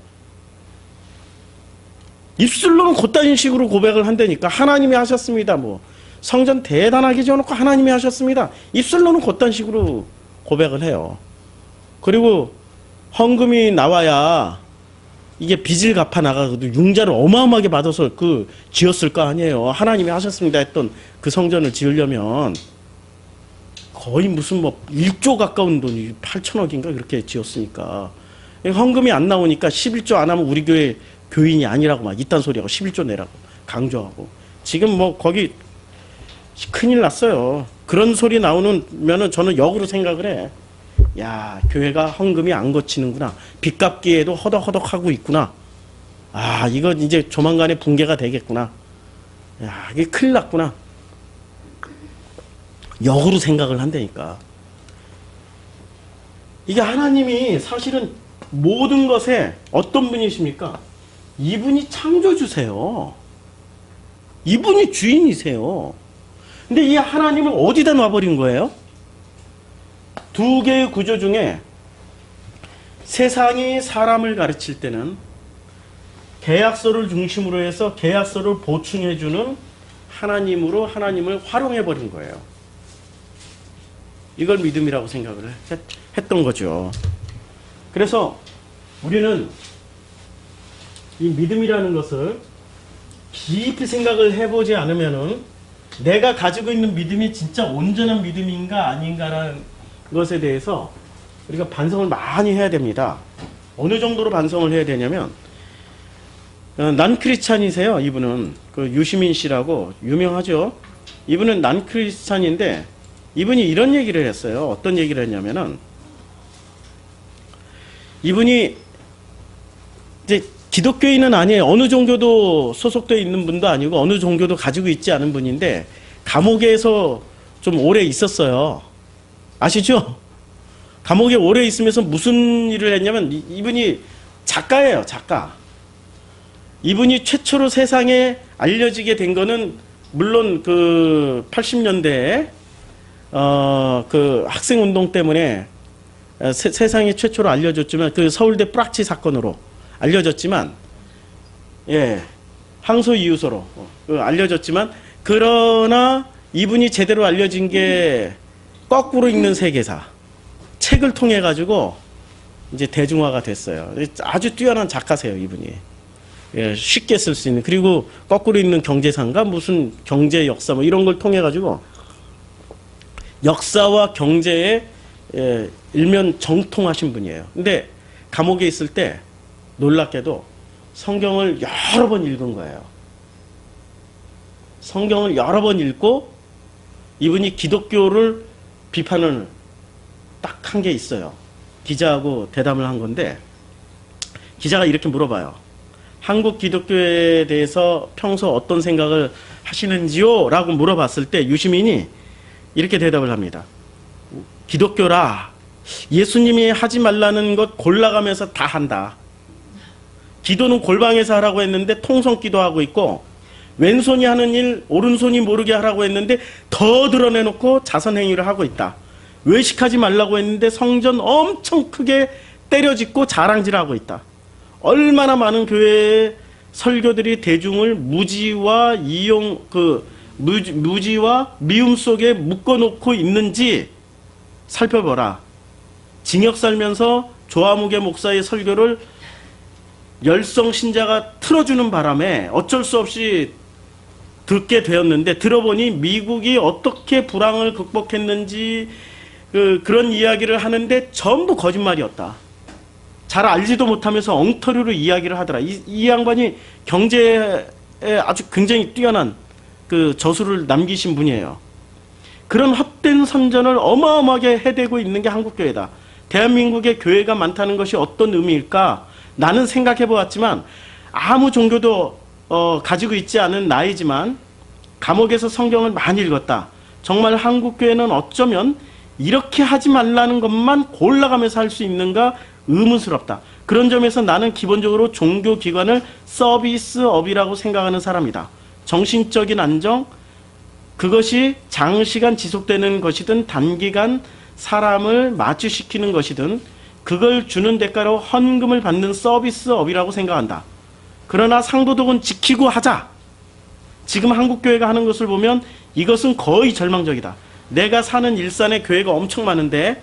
입술로는 그따위 식으로 고백을 한다니까. 하나님이 하셨습니다. 뭐 성전 대단하게 지어놓고 하나님이 하셨습니다. 입술로는 그딴 식으로 고백을 해요. 그리고 헌금이 나와야 이게 빚을 갚아 나가도 융자를 어마어마하게 받아서 지었을 거 아니에요. 하나님이 하셨습니다 했던 그 성전을 지으려면 거의 무슨 1조 가까운 돈이 8천억인가 그렇게 지었으니까 헌금이 안 나오니까 11조 안 하면 우리 교회 교인이 아니라고 막 이딴 소리하고 11조 내라고 강조하고 지금 거기 큰일 났어요. 그런 소리 나오면은 저는 역으로 생각을 해. 야, 교회가 헌금이 안 거치는구나. 빚 갚기에도 허덕허덕하고 있구나. 아, 이거 이제 조만간에 붕괴가 되겠구나. 야, 이게 큰일 났구나. 역으로 생각을 한다니까. 이게 하나님이 사실은 모든 것에 어떤 분이십니까? 이분이 창조주세요. 이분이 주인이세요. 근데 이 하나님을 어디다 놔버린 거예요? 두 개의 구조 중에 세상이 사람을 가르칠 때는 계약서를 중심으로 해서 계약서를 보충해주는 하나님으로 하나님을 활용해버린 거예요. 이걸 믿음이라고 생각을 했던 거죠. 그래서 우리는 이 믿음이라는 것을 깊이 생각을 해보지 않으면은 내가 가지고 있는 믿음이 진짜 온전한 믿음인가 아닌가라는 것에 대해서 우리가 반성을 많이 해야 됩니다. 어느 정도로 반성을 해야 되냐면 난 크리스찬이세요. 이분은 유시민 씨라고 유명하죠. 이분은 난 크리스찬인데 이분이 이런 얘기를 했어요. 어떤 얘기를 했냐면은 이분이 이제 기독교인은 아니에요. 어느 종교도 소속되어 있는 분도 아니고 어느 종교도 가지고 있지 않은 분인데 감옥에서 좀 오래 있었어요. 아시죠? 감옥에 오래 있으면서 무슨 일을 했냐면 이분이 작가예요. 작가. 이분이 최초로 세상에 알려지게 된 거는 물론 그 80년대에 그 학생 운동 때문에 세상에 최초로 알려졌지만 그 서울대 프락치 사건으로 알려졌지만 항소 이유서로 알려졌지만 그러나 이분이 제대로 알려진 게 거꾸로 읽는 세계사 책을 통해 가지고 이제 대중화가 됐어요. 아주 뛰어난 작가세요, 이분이. 쉽게 쓸 수 있는. 그리고 거꾸로 읽는 경제상가 무슨 경제 역사 뭐 이런 걸 통해 가지고 역사와 경제에 일면 정통하신 분이에요. 근데 감옥에 있을 때 놀랍게도 성경을 여러 번 읽은 거예요. 성경을 여러 번 읽고 이분이 기독교를 비판을 딱 한 게 있어요. 기자하고 대담을 한 건데 기자가 이렇게 물어봐요. 한국 기독교에 대해서 평소 어떤 생각을 하시는지요? 라고 물어봤을 때 유시민이 이렇게 대답을 합니다. 기독교라 예수님이 하지 말라는 것 골라가면서 다 한다. 기도는 골방에서 하라고 했는데 통성기도 하고 있고 왼손이 하는 일 오른손이 모르게 하라고 했는데 더 드러내놓고 자선행위를 하고 있다. 외식하지 말라고 했는데 성전 엄청 크게 때려짓고 자랑질하고 있다. 얼마나 많은 교회의 설교들이 대중을 무지와 무지와 미움 속에 묶어놓고 있는지 살펴보라. 징역 살면서 조아무개 목사의 설교를 열성 신자가 틀어주는 바람에 어쩔 수 없이 듣게 되었는데 들어보니 미국이 어떻게 불황을 극복했는지 그런 이야기를 하는데 전부 거짓말이었다. 잘 알지도 못하면서 엉터리로 이야기를 하더라. 이 양반이 경제에 아주 굉장히 뛰어난 그 저술을 남기신 분이에요. 그런 헛된 선전을 어마어마하게 해대고 있는 게 한국교회다. 대한민국에 교회가 많다는 것이 어떤 의미일까? 나는 생각해 보았지만 아무 종교도 가지고 있지 않은 나이지만 감옥에서 성경을 많이 읽었다. 정말 한국교회는 어쩌면 이렇게 하지 말라는 것만 골라가면서 할 수 있는가 의문스럽다. 그런 점에서 나는 기본적으로 종교기관을 서비스업이라고 생각하는 사람이다. 정신적인 안정, 그것이 장시간 지속되는 것이든 단기간 사람을 마취시키는 것이든 그걸 주는 대가로 헌금을 받는 서비스업이라고 생각한다. 그러나 상도덕은 지키고 하자. 지금 한국교회가 하는 것을 보면 이것은 거의 절망적이다. 내가 사는 일산에 교회가 엄청 많은데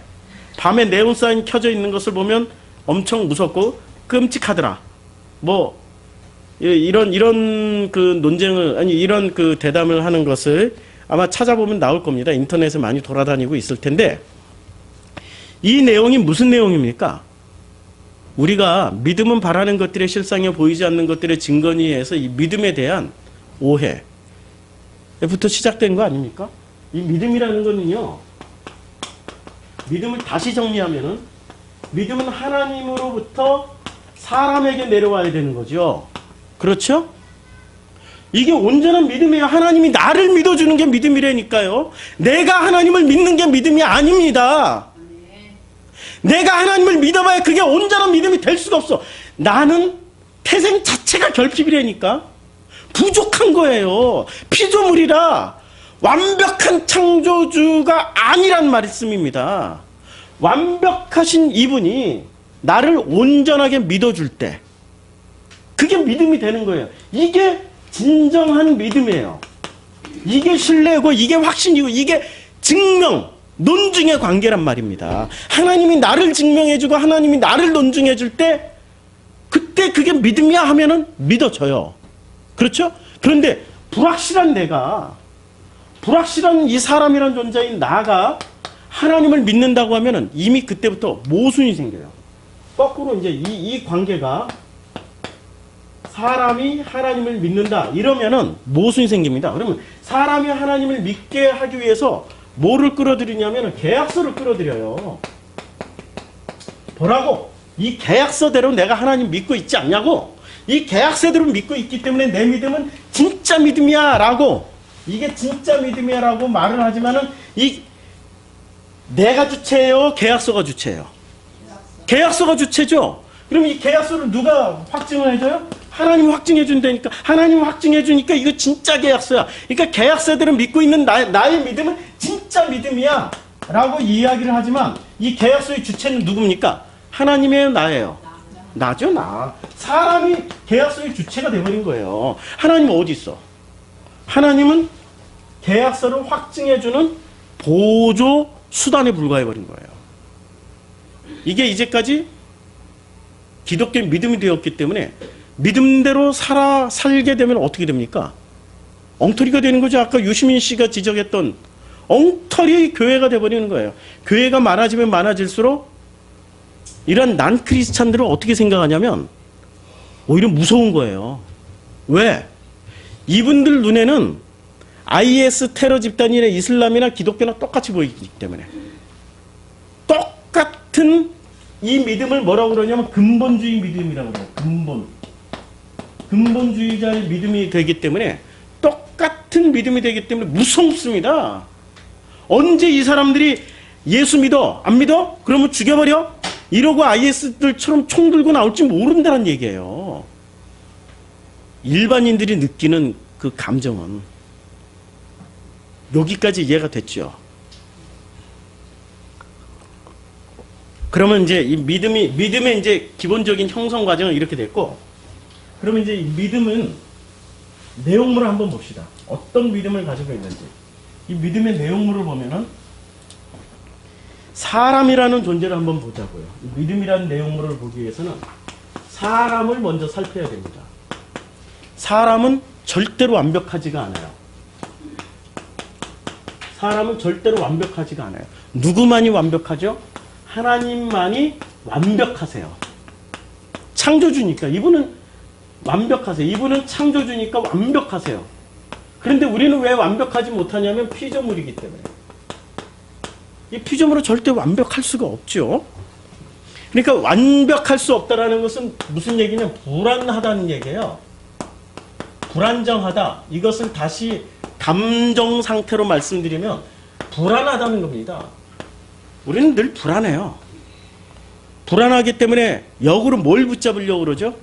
밤에 네온사인 켜져 있는 것을 보면 엄청 무섭고 끔찍하더라. 뭐 이런 그 논쟁을 이런 그 대담을 하는 것을 아마 찾아보면 나올 겁니다. 인터넷에 많이 돌아다니고 있을 텐데 이 내용이 무슨 내용입니까? 우리가 믿음은 바라는 것들의 실상에 보이지 않는 것들의 증거니에서 이 믿음에 대한 오해부터 시작된 거 아닙니까? 이 믿음이라는 거는요, 믿음을 다시 정리하면은 믿음은 하나님으로부터 사람에게 내려와야 되는 거죠. 그렇죠? 이게 온전한 믿음이에요. 하나님이 나를 믿어주는 게 믿음이라니까요. 내가 하나님을 믿는 게 믿음이 아닙니다. 내가 하나님을 믿어봐야 그게 온전한 믿음이 될 수가 없어. 나는 태생 자체가 결핍이라니까. 부족한 거예요. 피조물이라 완벽한 창조주가 아니란 말씀입니다. 완벽하신 이분이 나를 온전하게 믿어줄 때 그게 믿음이 되는 거예요. 이게 진정한 믿음이에요. 이게 신뢰고 이게 확신이고 이게 증명, 논증의 관계란 말입니다. 하나님이 나를 증명해주고 하나님이 나를 논증해줄 때 그때 그게 믿음이야 하면은 믿어져요. 그렇죠? 그런데 불확실한 이 사람이란 존재인 나가 하나님을 믿는다고 하면은 이미 그때부터 모순이 생겨요. 거꾸로 이제 이 관계가 사람이 하나님을 믿는다 이러면은 모순이 생깁니다. 그러면 사람이 하나님을 믿게 하기 위해서 뭐를 끌어들이냐면 계약서를 끌어들여요. 보라고 이 계약서대로 내가 하나님 믿고 있지 않냐고. 이 계약서대로 믿고 있기 때문에 내 믿음은 진짜 믿음이야 라고, 이게 진짜 믿음이야 라고 말을 하지만은 이 내가 주체예요, 계약서가 주체예요? 계약서가 주체죠. 그럼 이 계약서를 누가 확증을 해줘요? 하나님이 확증해 준다니까. 하나님이 확증해 주니까 이거 진짜 계약서야. 그러니까 계약서들은 믿고 있는 나의 믿음은 진짜 믿음이야 라고 이야기를 하지만 이 계약서의 주체는 누굽니까? 하나님이에요, 나예요? 나죠, 나. 사람이 계약서의 주체가 돼버린 거예요. 하나님은 어디 있어? 하나님은 계약서를 확증해주는 보조 수단에 불과해버린 거예요. 이게 이제까지 기독교 믿음이 되었기 때문에 믿음대로 살게 되면 어떻게 됩니까? 엉터리가 되는 거죠. 아까 유시민 씨가 지적했던 엉터리 교회가 돼버리는 거예요. 교회가 많아지면 많아질수록 이런 난 크리스찬들은 어떻게 생각하냐면 오히려 무서운 거예요. 왜? 이분들 눈에는 IS 테러 집단이나 이슬람이나 기독교나 똑같이 보이기 때문에 똑같은 이 믿음을 뭐라고 그러냐면 근본주의 믿음이라고 그래요. 근본주의자의 믿음이 되기 때문에 똑같은 믿음이 되기 때문에 무섭습니다. 언제 이 사람들이 예수 믿어? 안 믿어? 그러면 죽여버려? 이러고 IS들처럼 총 들고 나올지 모른다는 얘기예요. 일반인들이 느끼는 그 감정은 여기까지 이해가 됐죠. 그러면 이제 이 믿음의 이제 기본적인 형성 과정은 이렇게 됐고, 그러면 이제 이 믿음은 내용물을 한번 봅시다. 어떤 믿음을 가지고 있는지. 이 믿음의 내용물을 보면은 사람이라는 존재를 한번 보자고요. 이 믿음이라는 내용물을 보기 위해서는 사람을 먼저 살펴야 됩니다. 사람은 절대로 완벽하지가 않아요. 사람은 절대로 완벽하지가 않아요. 누구만이 완벽하죠? 하나님만이 완벽하세요. 창조주니까. 이분은 완벽하세요. 이분은 창조주니까 완벽하세요. 그런데 우리는 왜 완벽하지 못하냐면 피조물이기 때문에. 이 피조물은 절대 완벽할 수가 없죠. 그러니까 완벽할 수 없다라는 것은 무슨 얘기냐면 불안하다는 얘기예요. 불안정하다. 이것을 다시 감정 상태로 말씀드리면 불안하다는 겁니다. 우리는 늘 불안해요. 불안하기 때문에 역으로 뭘 붙잡으려고 그러죠?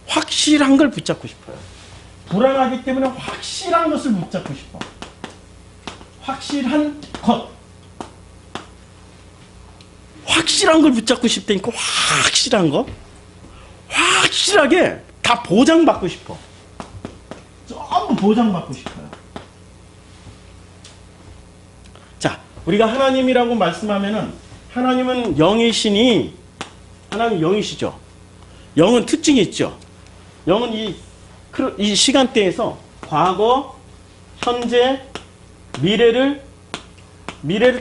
확실한 걸 붙잡고 싶어요. 불안하기 때문에 확실한 것을 붙잡고 싶어. 확실한 것. 확실한 걸 붙잡고 싶다니까. 확실한 거. 확실하게 다 보장받고 싶어. 전부 보장받고 싶어요. 자, 우리가 하나님이라고 말씀하면은 하나님은 영이시니, 하나님 영이시죠. 영은 특징이 있죠. 영은 이 시간대에서 과거, 현재, 미래를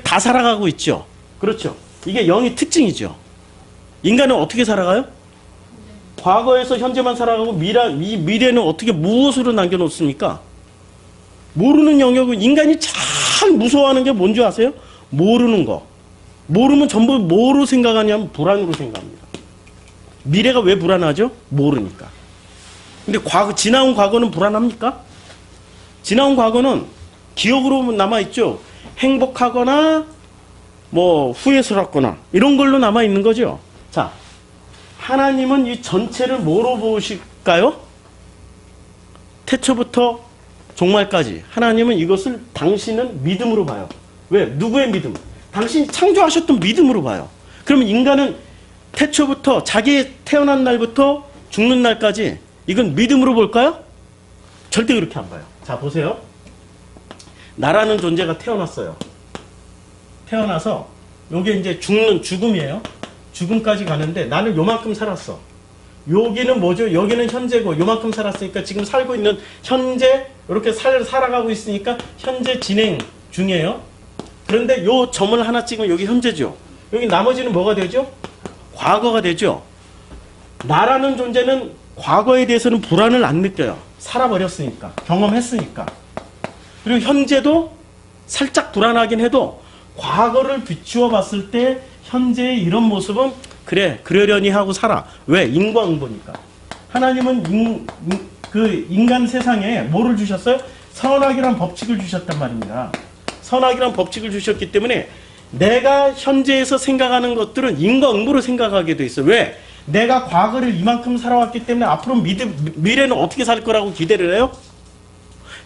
다 살아가고 있죠. 그렇죠. 이게 영의 특징이죠. 인간은 어떻게 살아가요? 과거에서 현재만 살아가고 이 미래는 어떻게 무엇으로 남겨놓습니까? 모르는 영역은 인간이 참 무서워하는 게 뭔지 아세요? 모르는 거. 모르면 전부 뭐로 생각하냐면 불안으로 생각합니다. 미래가 왜 불안하죠? 모르니까. 근데 지나온 과거는 불안합니까? 지나온 과거는 기억으로 남아있죠. 행복하거나 후회스럽거나 이런 걸로 남아있는 거죠. 자, 하나님은 이 전체를 뭐로 보실까요? 태초부터 종말까지. 하나님은 이것을 당신은 믿음으로 봐요. 왜? 누구의 믿음? 당신이 창조하셨던 믿음으로 봐요. 그러면 인간은 태초부터 자기 태어난 날부터 죽는 날까지 이건 믿음으로 볼까요? 절대 그렇게 안 봐요. 자, 보세요. 나라는 존재가 태어났어요. 태어나서 요게 이제 죽음이에요. 죽음까지 가는데 나는 요만큼 살았어. 여기는 뭐죠? 여기는 현재고 요만큼 살았으니까 지금 살고 있는 현재 이렇게 살아가고 있으니까 현재 진행 중이에요. 그런데 요 점을 하나 찍으면 여기 현재죠. 여기 나머지는 뭐가 되죠? 과거가 되죠. 나라는 존재는 과거에 대해서는 불안을 안 느껴요. 살아버렸으니까. 경험했으니까. 그리고 현재도 살짝 불안하긴 해도 과거를 비추어 봤을 때 현재의 이런 모습은 그래, 그러려니 하고 살아. 왜? 인과응보니까. 하나님은 그 인간 세상에 뭐를 주셨어요? 선악이란 법칙을 주셨단 말입니다. 선악이란 법칙을 주셨기 때문에 내가 현재에서 생각하는 것들은 인과응보로 생각하게 돼 있어요. 왜? 내가 과거를 이만큼 살아왔기 때문에 앞으로 미래는 어떻게 살 거라고 기대를 해요?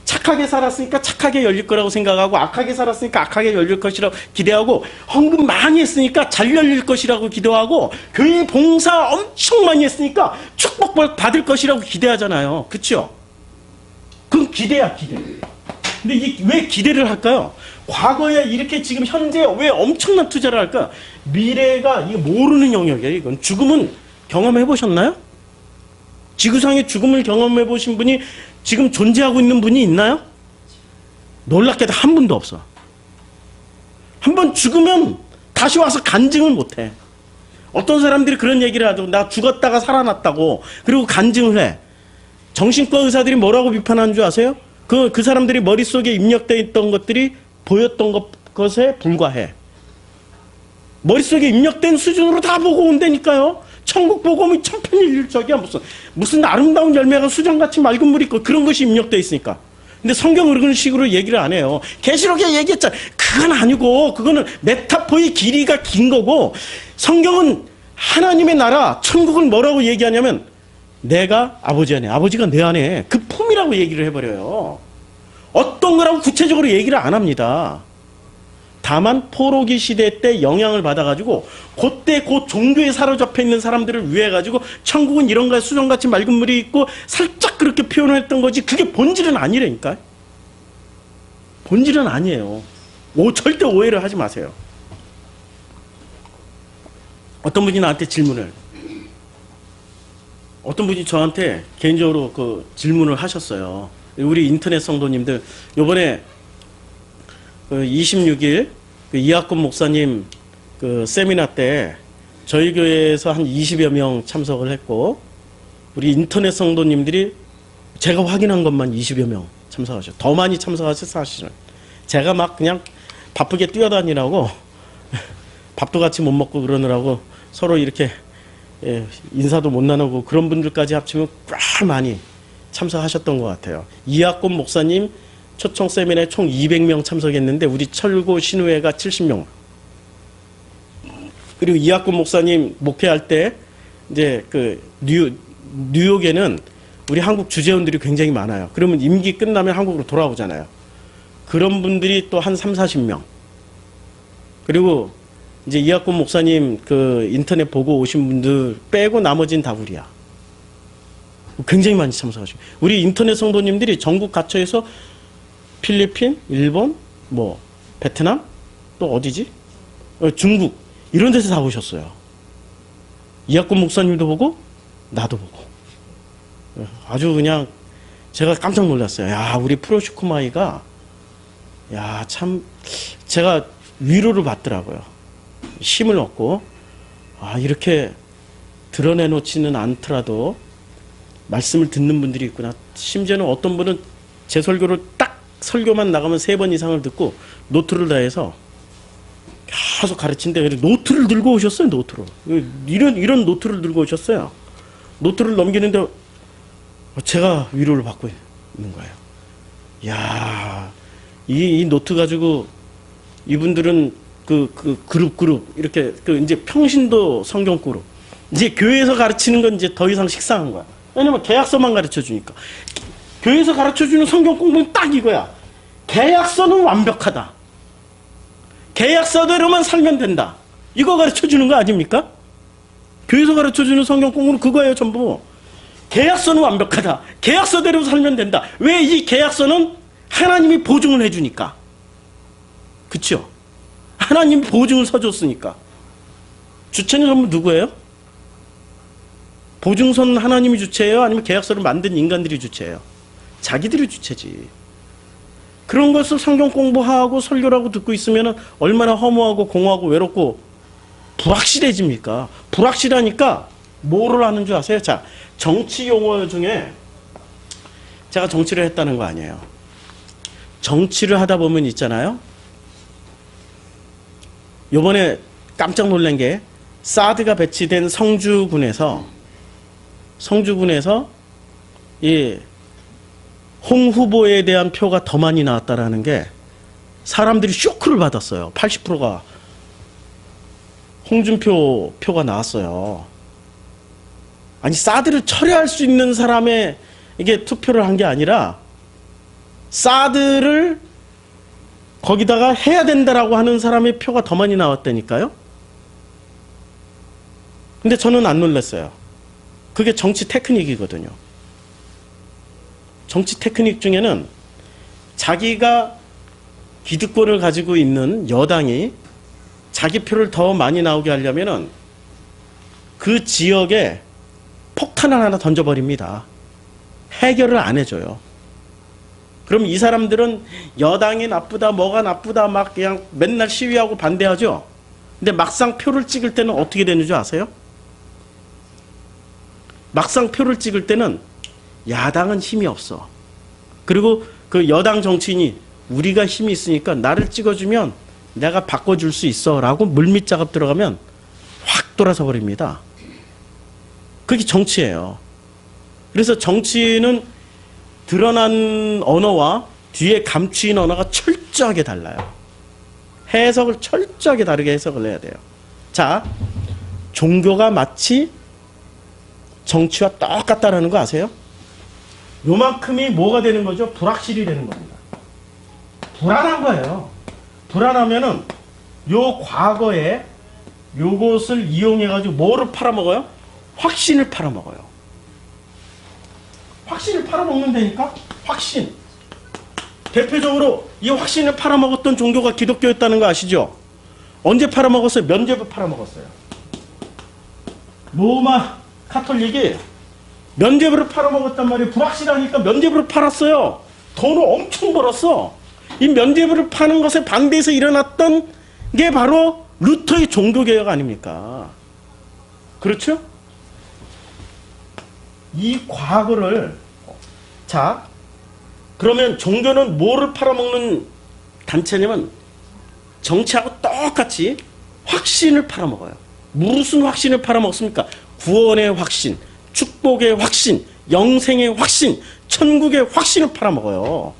착하게 살았으니까 착하게 열릴 거라고 생각하고, 악하게 살았으니까 악하게 열릴 것이라고 기대하고, 헌금 많이 했으니까 잘 열릴 것이라고 기도하고, 교회 봉사 엄청 많이 했으니까 축복 받을 것이라고 기대하잖아요. 그렇죠? 그건 기대야, 기대. 근데 이게 왜 기대를 할까요? 과거에 이렇게 지금 현재 왜 엄청난 투자를 할까? 미래가 이게 모르는 영역이에요. 이건 죽음은 경험해 보셨나요? 지구상의 죽음을 경험해 보신 분이 지금 존재하고 있는 분이 있나요? 놀랍게도 한 분도 없어. 한 번 죽으면 다시 와서 간증을 못해. 어떤 사람들이 그런 얘기를 하죠. 나 죽었다가 살아났다고. 그리고 간증을 해. 정신과 의사들이 뭐라고 비판하는 줄 아세요? 그 사람들이 머릿속에 입력되어 있던 것들이 보였던 것에 불과해. 머릿속에 입력된 수준으로 다 보고 온다니까요. 천국 복음이 천편일률적이야. 무슨 아름다운 열매가 수정같이 맑은 물이 있고 그런 것이 입력되어 있으니까. 근데 성경은 그런 식으로 얘기를 안 해요. 계시록에 얘기했잖아. 그건 아니고, 그거는 메타포의 길이가 긴 거고, 성경은 하나님의 나라 천국을 뭐라고 얘기하냐면 내가 아버지 안에, 아버지가 내 안에, 그 품이라고 얘기를 해버려요. 어떤 거라고 구체적으로 얘기를 안 합니다. 다만 포로기 시대 때 영향을 받아가지고 그때 그 종교에 사로잡혀 있는 사람들을 위해 가지고 천국은 이런 거에 수정같이 맑은 물이 있고 살짝 그렇게 표현을 했던 거지, 그게 본질은 아니라니까. 본질은 아니에요. 절대 오해를 하지 마세요. 어떤 분이 나한테 질문을, 어떤 분이 저한테 개인적으로 그 질문을 하셨어요. 우리 인터넷 성도님들, 요번에 그 26일 그 이학권 목사님 그 세미나 때 저희 교회에서 한 20여 명 참석을 했고, 우리 인터넷 성도님들이 제가 확인한 것만 20여 명 참석하셨어요. 더 많이 참석하셨어요, 사실은. 제가 막 그냥 바쁘게 뛰어다니라고 밥도 같이 못 먹고 그러느라고 서로 이렇게 인사도 못 나누고 그런 분들까지 합치면 꽤 많이 참석하셨던 것 같아요. 이학권 목사님 초청 세미나에 총 200명 참석했는데 우리 철고 신우회가 70명. 그리고 이학권 목사님 목회할 때 이제 그 뉴욕에는 우리 한국 주재원들이 굉장히 많아요. 그러면 임기 끝나면 한국으로 돌아오잖아요. 그런 분들이 또 한 30-40명. 그리고 이제 이학권 목사님 그 인터넷 보고 오신 분들 빼고 나머지는 다 우리야. 굉장히 많이 참석하시고, 우리 인터넷 성도님들이 전국 각처에서 필리핀, 일본, 뭐 베트남, 또 어디지? 중국 이런 데서 다 오셨어요. 이학권 목사님도 보고 나도 보고. 아주 그냥 제가 깜짝 놀랐어요. 야, 우리 프로시코마이가 야, 참 제가 위로를 받더라고요. 힘을 얻고, 아, 이렇게 드러내놓지는 않더라도 말씀을 듣는 분들이 있구나. 심지어는 어떤 분은 제 설교를 딱 설교만 나가면 3번 이상을 듣고 노트를 다 해서 계속 가르친데, 노트를 들고 오셨어요. 노트로. 이런 노트를 들고 오셨어요. 노트를 넘기는데 제가 위로를 받고 있는 거예요. 이야, 이 노트 가지고 이분들은 그 그룹 이렇게 그 이제 평신도 성경 그룹, 이제 교회에서 가르치는 건 이제 더 이상 식상한 거야. 왜냐면 계약서만 가르쳐 주니까. 교회에서 가르쳐 주는 성경 공부는 딱 이거야. 계약서는 완벽하다. 계약서대로만 살면 된다. 이거 가르쳐 주는 거 아닙니까? 교회에서 가르쳐 주는 성경 공부는 그거예요, 전부. 계약서는 완벽하다. 계약서대로 살면 된다. 왜? 이 계약서는 하나님이 보증을 해주니까. 그쵸? 하나님이 보증을 서줬으니까. 주체는 전부 누구예요? 보증서는 하나님이 주체예요? 아니면 계약서를 만든 인간들이 주체예요? 자기들이 주체지. 그런 것을 성경 공부하고 설교라고 듣고 있으면 얼마나 허무하고 공허하고 외롭고 불확실해집니까? 불확실하니까 뭐를 하는 줄 아세요? 자, 정치 용어 중에 제가 정치를 했다는 거 아니에요. 정치를 하다 보면 있잖아요. 요번에 깜짝 놀란 게 사드가 배치된 성주군에서 이 홍 후보에 대한 표가 더 많이 나왔다라는 게 사람들이 쇼크를 받았어요. 80%가 홍준표 표가 나왔어요. 아니 사드를 철회할 수 있는 사람의 이게 투표를 한 게 아니라 사드를 거기다가 해야 된다라고 하는 사람의 표가 더 많이 나왔다니까요. 근데 저는 안 놀랐어요. 그게 정치 테크닉이거든요. 정치 테크닉 중에는 자기가 기득권을 가지고 있는 여당이 자기 표를 더 많이 나오게 하려면은 그 지역에 폭탄을 하나 던져버립니다. 해결을 안 해줘요. 그럼 이 사람들은 여당이 나쁘다, 뭐가 나쁘다, 막 그냥 맨날 시위하고 반대하죠. 근데 막상 표를 찍을 때는 어떻게 되는 줄 아세요? 막상 표를 찍을 때는 야당은 힘이 없어. 그리고 그 여당 정치인이 우리가 힘이 있으니까 나를 찍어주면 내가 바꿔줄 수 있어 라고 물밑 작업 들어가면 확 돌아서 버립니다. 그게 정치예요. 그래서 정치는 드러난 언어와 뒤에 감추인 언어가 철저하게 달라요. 해석을 철저하게 다르게 해석을 해야 돼요. 자, 종교가 마치 정치와 똑같다라는 거 아세요? 요만큼이 뭐가 되는 거죠? 불확실이 되는 겁니다. 불안한 거예요. 불안하면은 요 과거에 요것을 이용해가지고 뭐를 팔아먹어요? 확신을 팔아먹어요. 확신을 팔아먹는다니까? 확신. 대표적으로 이 확신을 팔아먹었던 종교가 기독교였다는 거 아시죠? 언제 팔아먹었어요? 면죄부 팔아먹었어요. 로마 카톨릭이 면죄부를 팔아먹었단 말이에요. 불확실하니까 면죄부를 팔았어요. 돈을 엄청 벌었어. 이 면죄부를 파는 것에 반대해서 일어났던 게 바로 루터의 종교개혁 아닙니까? 그렇죠? 이 과거를, 자, 그러면 종교는 뭐를 팔아먹는 단체냐면 정치하고 똑같이 확신을 팔아먹어요. 무슨 확신을 팔아먹습니까? 구원의 확신, 축복의 확신, 영생의 확신, 천국의 확신을 팔아먹어요.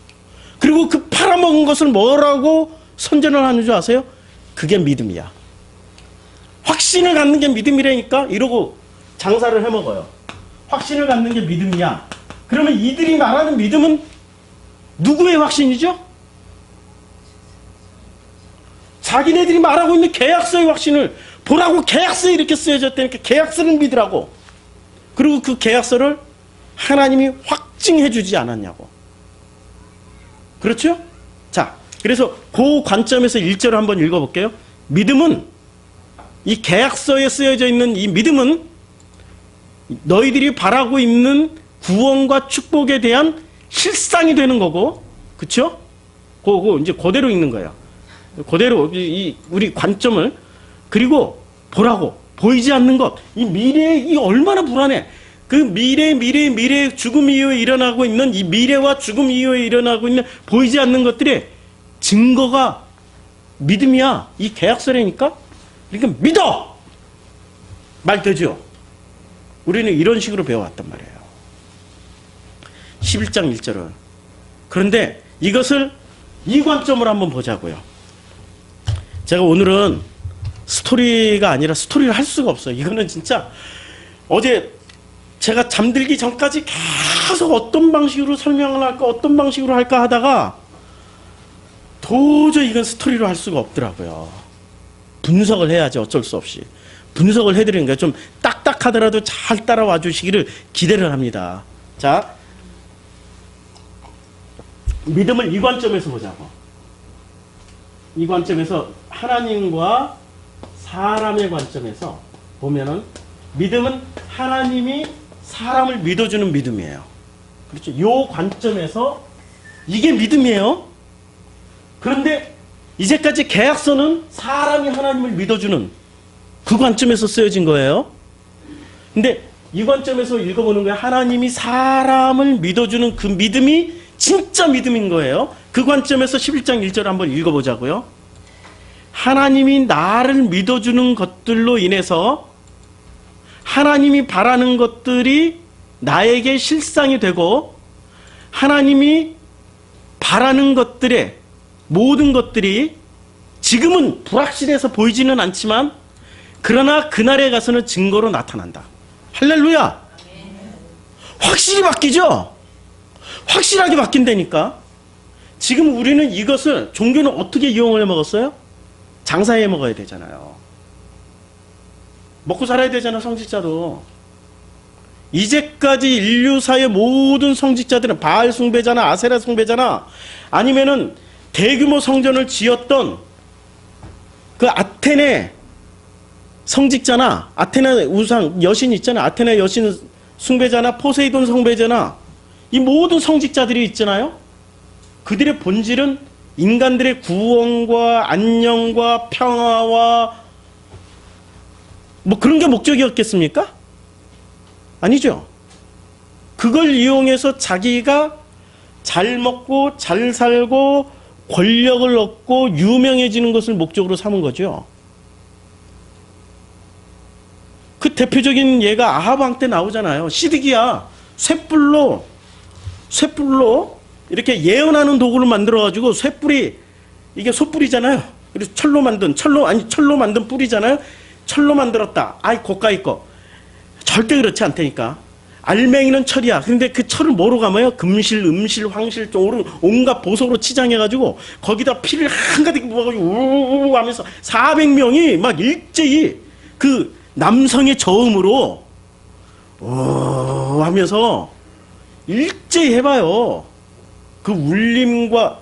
그리고 그 팔아먹은 것을 뭐라고 선전을 하는 줄 아세요? 그게 믿음이야. 확신을 갖는 게 믿음이라니까 이러고 장사를 해먹어요. 확신을 갖는 게 믿음이야. 그러면 이들이 말하는 믿음은 누구의 확신이죠? 자기네들이 말하고 있는 계약서의 확신을 보라고. 계약서에 이렇게 쓰여졌다니까 계약서를 믿으라고. 그리고 그 계약서를 하나님이 확증해 주지 않았냐고. 그렇죠? 자, 그래서 그 관점에서 1절을 한번 읽어볼게요. 믿음은, 이 계약서에 쓰여져 있는 이 믿음은 너희들이 바라고 있는 구원과 축복에 대한 실상이 되는 거고, 그쵸? 그거 이제 그대로 읽는 거예요. 그대로 우리 관점을. 그리고 보라고. 보이지 않는 것. 이 미래, 이 얼마나 불안해. 그 미래, 죽음 이후에 일어나고 있는 이 미래와 죽음 이후에 일어나고 있는 보이지 않는 것들의 증거가 믿음이야. 이 계약서라니까? 그러니까 믿어! 말 되죠? 우리는 이런 식으로 배워왔단 말이에요. 11장 1절을. 그런데 이것을 이 관점으로 한번 보자고요. 제가 오늘은 스토리가 아니라 스토리를 할 수가 없어요. 이거는 진짜 어제 제가 잠들기 전까지 계속 어떤 방식으로 설명을 할까 어떤 방식으로 할까 하다가 도저히 이건 스토리로 할 수가 없더라고요. 분석을 해야지 어쩔 수 없이. 분석을 해드리는 거예요. 좀 딱딱하더라도 잘 따라와 주시기를 기대를 합니다. 자, 믿음을 이 관점에서 보자고. 이 관점에서 하나님과 사람의 관점에서 보면은 믿음은 하나님이 사람을 믿어주는 믿음이에요. 그렇죠? 이 관점에서 이게 믿음이에요. 그런데 이제까지 계약서는 사람이 하나님을 믿어주는 그 관점에서 쓰여진 거예요. 근데 이 관점에서 읽어보는 거예요. 하나님이 사람을 믿어주는 그 믿음이 진짜 믿음인 거예요. 그 관점에서 11장 1절 한번 읽어보자고요. 하나님이 나를 믿어주는 것들로 인해서 하나님이 바라는 것들이 나에게 실상이 되고 하나님이 바라는 것들의 모든 것들이 지금은 불확실해서 보이지는 않지만 그러나 그날에 가서는 증거로 나타난다. 할렐루야! 확실히 바뀌죠? 확실하게 바뀐다니까. 지금 우리는 이것을, 종교는 어떻게 이용을 해 먹었어요? 장사해 먹어야 되잖아요. 먹고 살아야 되잖아, 성직자도. 이제까지 인류사의 모든 성직자들은 바알 숭배자나 아세라 숭배자나 아니면은 대규모 성전을 지었던 그 아테네 성직자나 아테네 우상 여신 있잖아. 아테네 여신 숭배자나 포세이돈 숭배자나 이 모든 성직자들이 있잖아요. 그들의 본질은 인간들의 구원과 안녕과 평화와 뭐 그런 게 목적이었겠습니까? 아니죠. 그걸 이용해서 자기가 잘 먹고 잘 살고 권력을 얻고 유명해지는 것을 목적으로 삼은 거죠. 그 대표적인 예가 아합 왕 때 나오잖아요. 시드기야 쇳불로 이렇게 예언하는 도구를 만들어가지고 쇳불이 이게 솥불이잖아요. 그래서 철로 만든 뿔이잖아요. 철로 만들었다. 아이 고가이 거. 절대 그렇지 않다니까. 알맹이는 철이야. 근데 그 철을 뭐로 감아요? 금실, 음실, 황실 쪽으로 온갖 보석으로 치장해가지고 거기다 피를 한가득 부어가지고 우우우 하면서 400명이 막 일제히 그 남성의 저음으로 하면서 일제히 해봐요. 그 울림과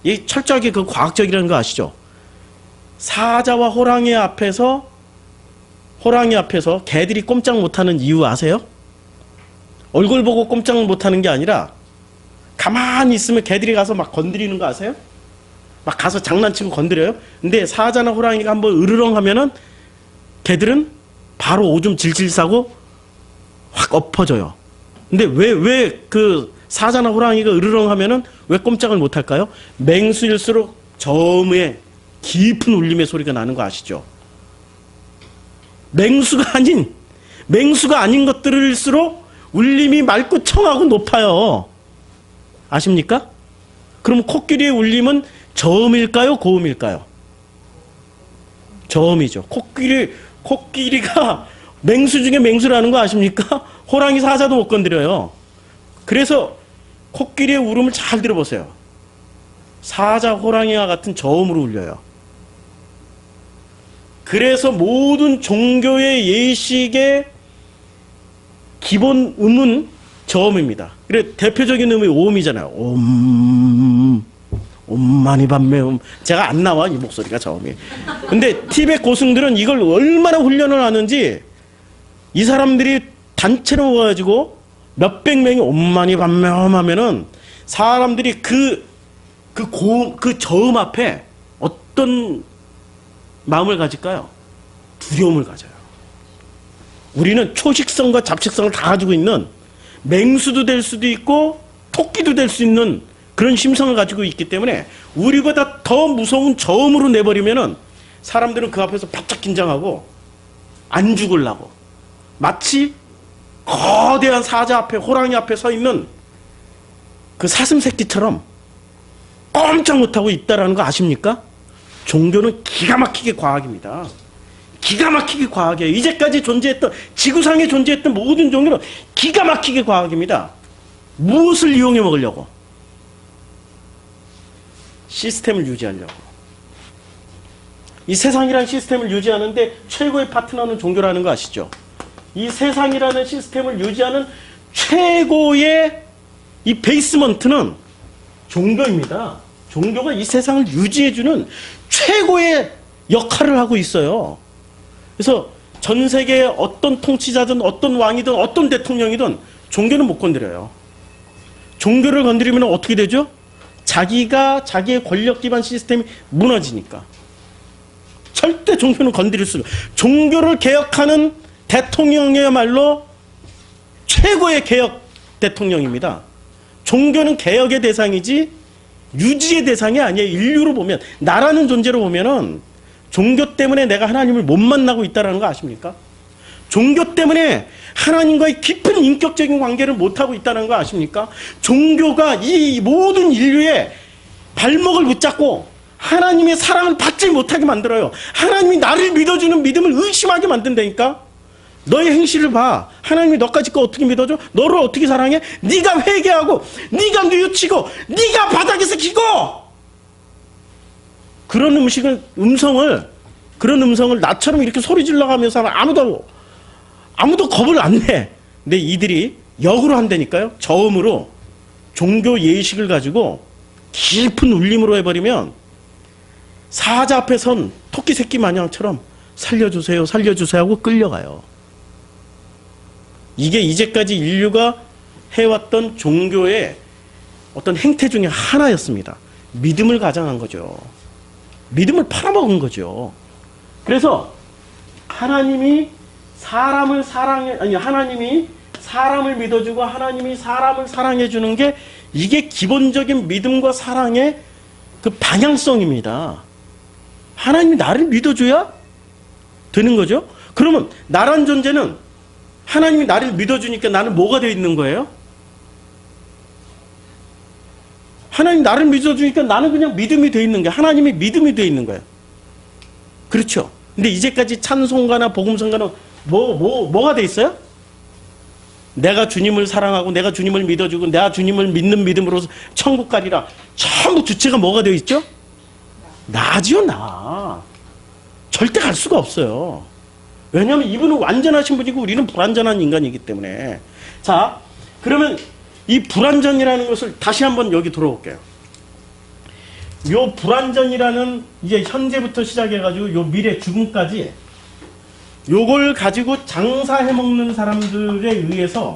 이 철저하게 그 과학적이라는 거 아시죠? 사자와 호랑이 앞에서 개들이 꼼짝 못하는 이유 아세요? 얼굴 보고 꼼짝 못하는 게 아니라 가만히 있으면 개들이 가서 막 건드리는 거 아세요? 막 가서 장난치고 건드려요. 근데 사자나 호랑이가 한번 으르렁 하면은 개들은 바로 오줌 질질 싸고 확 엎어져요. 근데 왜 그 사자나 호랑이가 으르렁 하면은 왜 꼼짝을 못 할까요? 맹수일수록 저음의 깊은 울림의 소리가 나는 거 아시죠? 맹수가 아닌 것들일수록 울림이 맑고 청하고 높아요. 아십니까? 그럼 코끼리의 울림은 저음일까요? 고음일까요? 저음이죠. 코끼리가 맹수 중에 맹수라는 거 아십니까? 호랑이 사자도 못 건드려요. 그래서 코끼리의 울음을 잘 들어보세요. 사자, 호랑이와 같은 저음으로 울려요. 그래서 모든 종교의 예식의 기본 음은 저음입니다. 그래 대표적인 음이 오음이잖아요. 옴마니 밤매음. 제가 안 나와 이 목소리가 저음이. 근데 티베트 고승들은 이걸 얼마나 훈련을 하는지 이 사람들이 단체로 모아가지고 몇백 명이 옴마니 밤매음 하면은 사람들이 그 저음 앞에 어떤 마음을 가질까요? 두려움을 가져요. 우리는 초식성과 잡식성을 다 가지고 있는 맹수도 될 수도 있고 토끼도 될 수 있는 그런 심성을 가지고 있기 때문에 우리보다 더 무서운 저음으로 내버리면은 사람들은 그 앞에서 바짝 긴장하고 안 죽으려고 마치 거대한 사자 앞에 호랑이 앞에 서 있는 그 사슴 새끼처럼 꼼짝 못하고 있다라는 거 아십니까? 종교는 기가 막히게 과학입니다. 기가 막히게 과학이에요. 이제까지 존재했던 지구상에 존재했던 모든 종교는 기가 막히게 과학입니다. 무엇을 이용해 먹으려고? 시스템을 유지하려고. 이 세상이라는 시스템을 유지하는데 최고의 파트너는 종교라는 거 아시죠? 이 세상이라는 시스템을 유지하는 최고의 이 베이스먼트는 종교입니다. 종교가 이 세상을 유지해주는 최고의 역할을 하고 있어요. 그래서 전 세계의 어떤 통치자든 어떤 왕이든 어떤 대통령이든 종교는 못 건드려요. 종교를 건드리면 어떻게 되죠? 자기의 권력 기반 시스템이 무너지니까. 절대 종교는 건드릴 수가. 종교를 개혁하는 대통령이야말로 최고의 개혁 대통령입니다. 종교는 개혁의 대상이지 유지의 대상이 아니에요. 인류로 보면, 나라는 존재로 보면은 종교 때문에 내가 하나님을 못 만나고 있다는 거 아십니까? 종교 때문에 하나님과의 깊은 인격적인 관계를 못하고 있다는 거 아십니까? 종교가 이 모든 인류의 발목을 붙잡고 하나님의 사랑을 받지 못하게 만들어요. 하나님이 나를 믿어주는 믿음을 의심하게 만든다니까? 너의 행실을 봐. 하나님이 너까지 거 어떻게 믿어줘? 너를 어떻게 사랑해? 네가 회개하고 네가 뉘우치고 네가 바닥에서 기고 그런 음성을 나처럼 이렇게 소리 질러가면서 하면 아무도 겁을 안 내. 근데 이들이 역으로 한다니까요. 저음으로 종교 예식을 가지고 깊은 울림으로 해버리면 사자 앞에 선 토끼 새끼 마냥처럼 살려주세요, 살려주세요 하고 끌려가요. 이게 이제까지 인류가 해왔던 종교의 어떤 행태 중에 하나였습니다. 믿음을 가장한 거죠. 믿음을 팔아먹은 거죠. 그래서 하나님이 하나님이 사람을 믿어주고 하나님이 사람을 사랑해주는 게 이게 기본적인 믿음과 사랑의 그 방향성입니다. 하나님이 나를 믿어줘야 되는 거죠. 그러면 나란 존재는 하나님이 나를 믿어주니까 나는 뭐가 되어 있는 거예요? 하나님 나를 믿어주니까 나는 그냥 믿음이 되어 있는 거예요. 하나님이 믿음이 되어 있는 거예요. 그렇죠. 근데 이제까지 찬송가나 복음성가는 뭐가 되어 있어요? 내가 주님을 사랑하고 내가 주님을 믿어주고 내가 주님을 믿는 믿음으로 천국 가리라. 전부 주체가 뭐가 되어 있죠? 나지요, 나. 절대 갈 수가 없어요. 왜냐하면 이분은 완전하신 분이고 우리는 불완전한 인간이기 때문에. 자, 그러면 이 불완전이라는 것을 다시 한번 여기 돌아올게요. 요 불완전이라는 이제 현재부터 시작해가지고 요 미래 죽음까지 요걸 가지고 장사해먹는 사람들에 의해서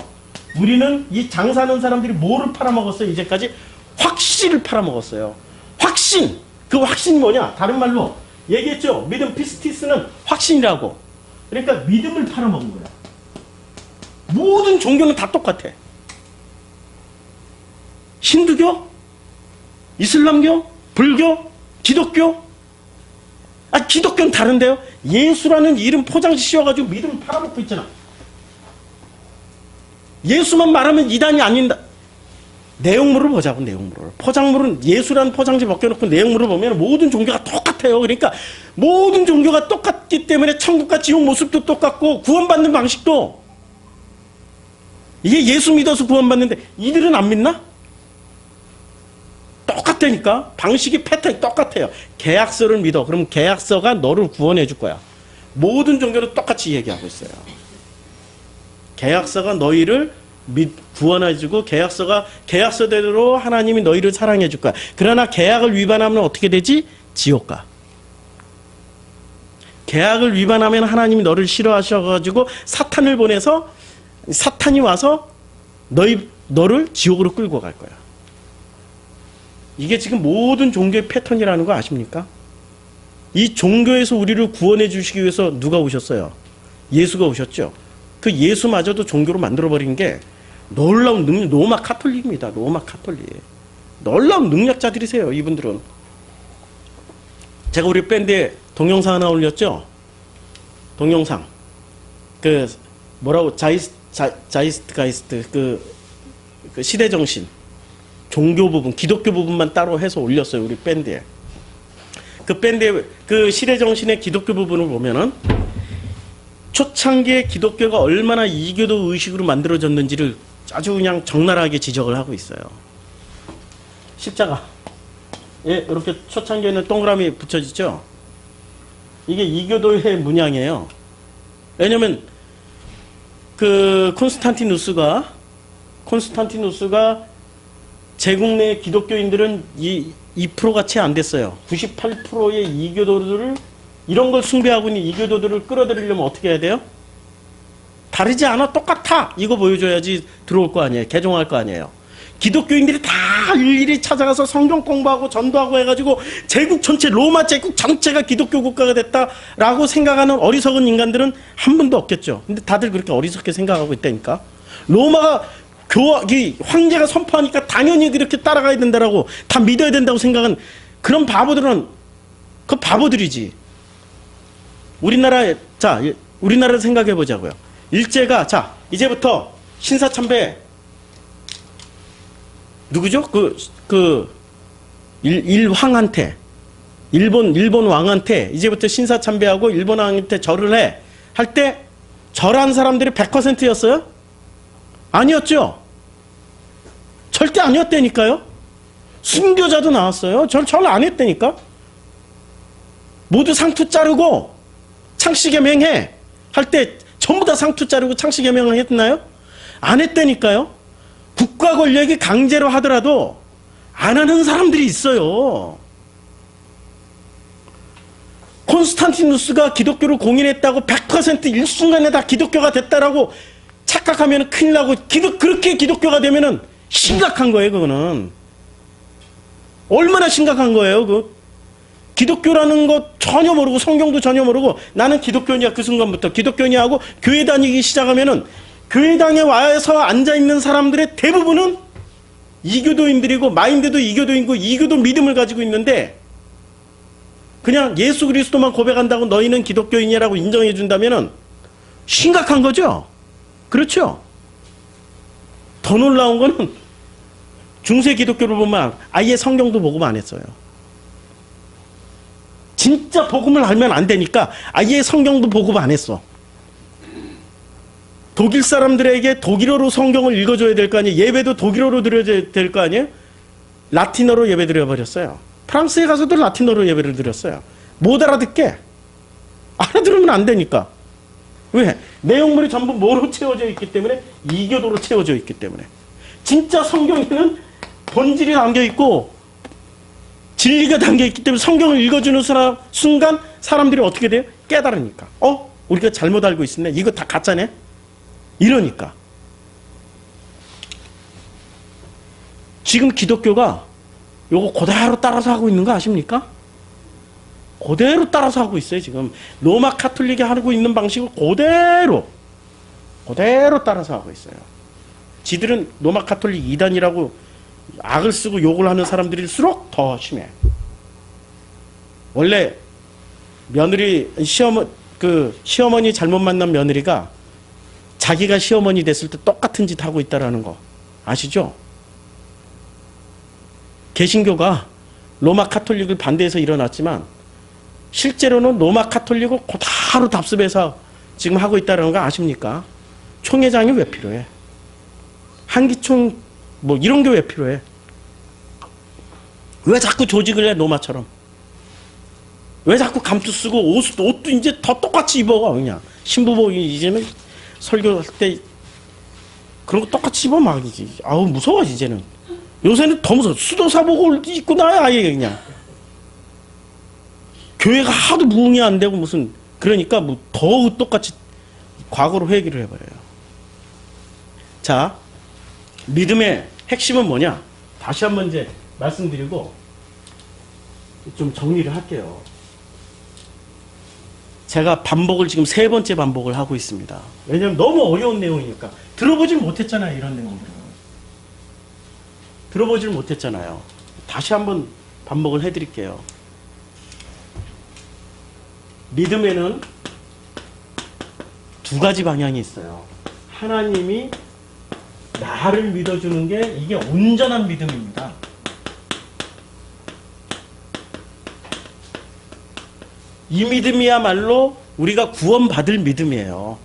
우리는 이 장사하는 사람들이 뭐를 팔아먹었어요? 이제까지 확신을 팔아먹었어요. 확신! 그 확신이 뭐냐? 다른 말로 얘기했죠. 믿음 피스티스는 확신이라고. 그러니까 믿음을 팔아먹은 거야. 모든 종교는 다 똑같아. 힌두교, 이슬람교, 불교, 기독교. 기독교는 다른데요. 예수라는 이름 포장지 씌워가지고 믿음을 팔아먹고 있잖아. 예수만 말하면 이단이 아닌다. 내용물을 보자고, 내용물을. 포장물은 예수라는 포장지 벗겨놓고 내용물을 보면 모든 종교가 똑같아요. 그러니까 모든 종교가 똑같기 때문에 천국과 지옥 모습도 똑같고 구원받는 방식도 이게 예수 믿어서 구원받는데 이들은 안 믿나? 똑같다니까. 방식이 패턴이 똑같아요. 계약서를 믿어. 그럼 계약서가 너를 구원해 줄 거야. 모든 종교는 똑같이 얘기하고 있어요. 계약서가 너희를 구원해주고 계약서대로 하나님이 너희를 사랑해 줄 거야. 그러나 계약을 위반하면 어떻게 되지? 지옥 가. 계약을 위반하면 하나님이 너를 싫어하셔가지고 사탄을 보내서 사탄이 와서 너를 지옥으로 끌고 갈 거야. 이게 지금 모든 종교의 패턴이라는 거 아십니까? 이 종교에서 우리를 구원해 주시기 위해서 누가 오셨어요? 예수가 오셨죠. 그 예수마저도 종교로 만들어버린 게 놀라운 능력, 로마 카톨릭입니다. 로마 카톨릭. 놀라운 능력자들이세요, 이분들은. 제가 우리 밴드에 동영상 하나 올렸죠? 동영상. 자이스트가이스트, 그 시대정신. 종교 부분, 기독교 부분만 따로 해서 올렸어요, 우리 밴드에. 그 밴드의 그 시대정신의 기독교 부분을 보면은 초창기에 기독교가 얼마나 이교도 의식으로 만들어졌는지를 아주 그냥 적나라하게 지적을 하고 있어요. 십자가. 예, 이렇게 초창기에는 동그라미 붙여지죠? 이게 이교도의 문양이에요. 왜냐면, 콘스탄티누스가 제국 내 기독교인들은 2%가 채 안 됐어요. 98%의 이교도들을 이런 걸 숭배하고 있는 이교도들을 끌어들이려면 어떻게 해야 돼요? 다르지 않아, 똑같아. 이거 보여줘야지 들어올 거 아니에요. 개종할 거 아니에요. 기독교인들이 다 일일이 찾아가서 성경 공부하고 전도하고 해가지고 제국 전체, 로마 제국 전체가 기독교 국가가 됐다라고 생각하는 어리석은 인간들은 한 분도 없겠죠. 근데 다들 그렇게 어리석게 생각하고 있다니까. 로마가 황제가 선포하니까 당연히 그렇게 따라가야 된다라고 다 믿어야 된다고 생각한 그런 바보들은 그 바보들이지. 우리나라를 생각해 보자고요. 일제가 이제부터 신사참배 누구죠? 일왕한테 일본 왕한테 이제부터 신사참배하고 일본 왕한테 절을 해. 할 때 절한 사람들이 100%였어요? 아니었죠? 절대 아니었다니까요? 순교자도 나왔어요. 절 안 했다니까? 모두 상투 자르고 창씨개명해 할 때 전부 다 상투 자르고 창씨개명을 했나요? 안 했다니까요? 국가 권력이 강제로 하더라도 안 하는 사람들이 있어요. 콘스탄티누스가 기독교를 공인했다고 100% 일순간에 다 기독교가 됐다라고 착각하면 큰일 나고, 그렇게 기독교가 되면은 심각한 거예요, 그거는. 얼마나 심각한 거예요, 기독교라는 것 전혀 모르고, 성경도 전혀 모르고, 나는 기독교냐, 그 순간부터 기독교냐 하고 교회 다니기 시작하면은, 교회당에 와서 앉아있는 사람들의 대부분은 이교도인들이고, 마인드도 이교도인고, 이교도 믿음을 가지고 있는데, 그냥 예수 그리스도만 고백한다고 너희는 기독교인이라고 인정해 준다면은 심각한 거죠. 그렇죠? 더 놀라운 거는 중세 기독교를 보면 아예 성경도 복음 안 했어요. 진짜 복음을 알면 안 되니까 아예 성경도 복음 안 했어. 독일 사람들에게 독일어로 성경을 읽어줘야 될 거 아니에요. 예배도 독일어로 드려야 될 거 아니에요. 라틴어로 예배 드려버렸어요. 프랑스에 가서도 라틴어로 예배를 드렸어요. 못 알아듣게. 알아들으면 안 되니까. 왜? 내용물이 전부 뭐로 채워져 있기 때문에? 이교도로 채워져 있기 때문에. 진짜 성경에는 본질이 담겨있고 진리가 담겨있기 때문에 성경을 읽어주는 순간 사람들이 어떻게 돼요? 깨달으니까. 우리가 잘못 알고 있었네. 이거 다 가짜네? 이러니까. 지금 기독교가 요거 그대로 따라서 하고 있는 거 아십니까? 그대로 따라서 하고 있어요, 지금. 로마 카톨릭이 하고 있는 방식을 그대로 따라서 하고 있어요. 지들은 로마 카톨릭 이단이라고 악을 쓰고 욕을 하는 사람들일수록 더 심해. 원래 며느리, 시어머니 잘못 만난 며느리가 자기가 시어머니 됐을 때 똑같은 짓 하고 있다라는 거 아시죠? 개신교가 로마 카톨릭을 반대해서 일어났지만 실제로는 로마 카톨릭을 그대로 답습해서 지금 하고 있다는 거 아십니까? 총회장이 왜 필요해? 한기총 뭐 이런 게 왜 필요해? 왜 자꾸 조직을 해, 로마처럼? 왜 자꾸 감투 쓰고 옷도 이제 더 똑같이 입어, 그냥. 신부복 이제는 설교할 때 그런 거 똑같이 입어 막 이제. 아우 무서워 이제는. 요새는 더 무서워. 수도사복을 입고 나야 아예 그냥. 교회가 하도 부흥이 안 되고 무슨, 그러니까 뭐 더 똑같이 과거로 회귀를 해버려요. 자, 믿음의 핵심은 뭐냐? 다시 한번 이제 말씀드리고 좀 정리를 할게요. 제가 반복을 지금 3번째 반복을 하고 있습니다. 왜냐면 너무 어려운 내용이니까. 들어보질 못했잖아요, 이런 내용들은. 들어보질 못했잖아요. 다시 한번 반복을 해드릴게요. 믿음에는 2가지 방향이 있어요. 하나님이 나를 믿어주는 게 이게 온전한 믿음입니다. 이 믿음이야말로 우리가 구원받을 믿음이에요.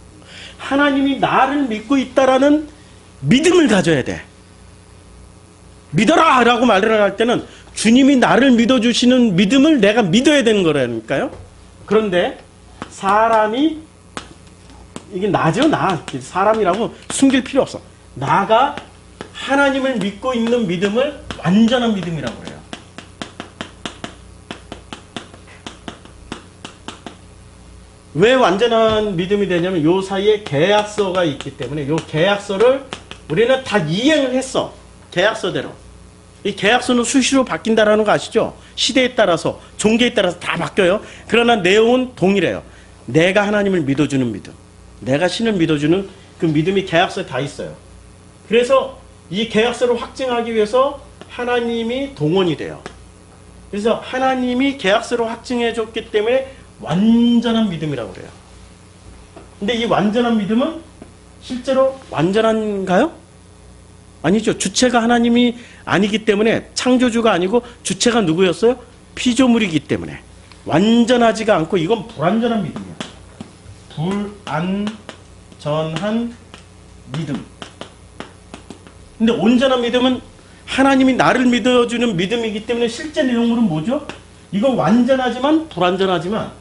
하나님이 나를 믿고 있다라는 믿음을 가져야 돼. 믿어라! 라고 말을 할 때는 주님이 나를 믿어주시는 믿음을 내가 믿어야 되는 거라니까요. 그런데 사람이, 이게 나죠, 나. 사람이라고 숨길 필요 없어. 나가 하나님을 믿고 있는 믿음을 완전한 믿음이라고 그래요. 왜 완전한 믿음이 되냐면 요 사이에 계약서가 있기 때문에 요 계약서를 우리는 다 이행을 했어. 계약서대로. 이 계약서는 수시로 바뀐다라는 거 아시죠? 시대에 따라서, 종교에 따라서 다 바뀌어요. 그러나 내용은 동일해요. 내가 하나님을 믿어주는 믿음, 내가 신을 믿어주는 그 믿음이 계약서에 다 있어요. 그래서 이 계약서를 확증하기 위해서 하나님이 동원이 돼요. 그래서 하나님이 계약서를 확증해 줬기 때문에 완전한 믿음이라고 그래요. 근데 이 완전한 믿음은 실제로 완전한가요? 아니죠. 주체가 하나님이 아니기 때문에, 창조주가 아니고 주체가 누구였어요? 피조물이기 때문에 완전하지가 않고 이건 불완전한 믿음이야. 믿음. 근데 온전한 믿음은 하나님이 나를 믿어주는 믿음이기 때문에 실제 내용으로는 뭐죠? 이거 완전하지만 불완전한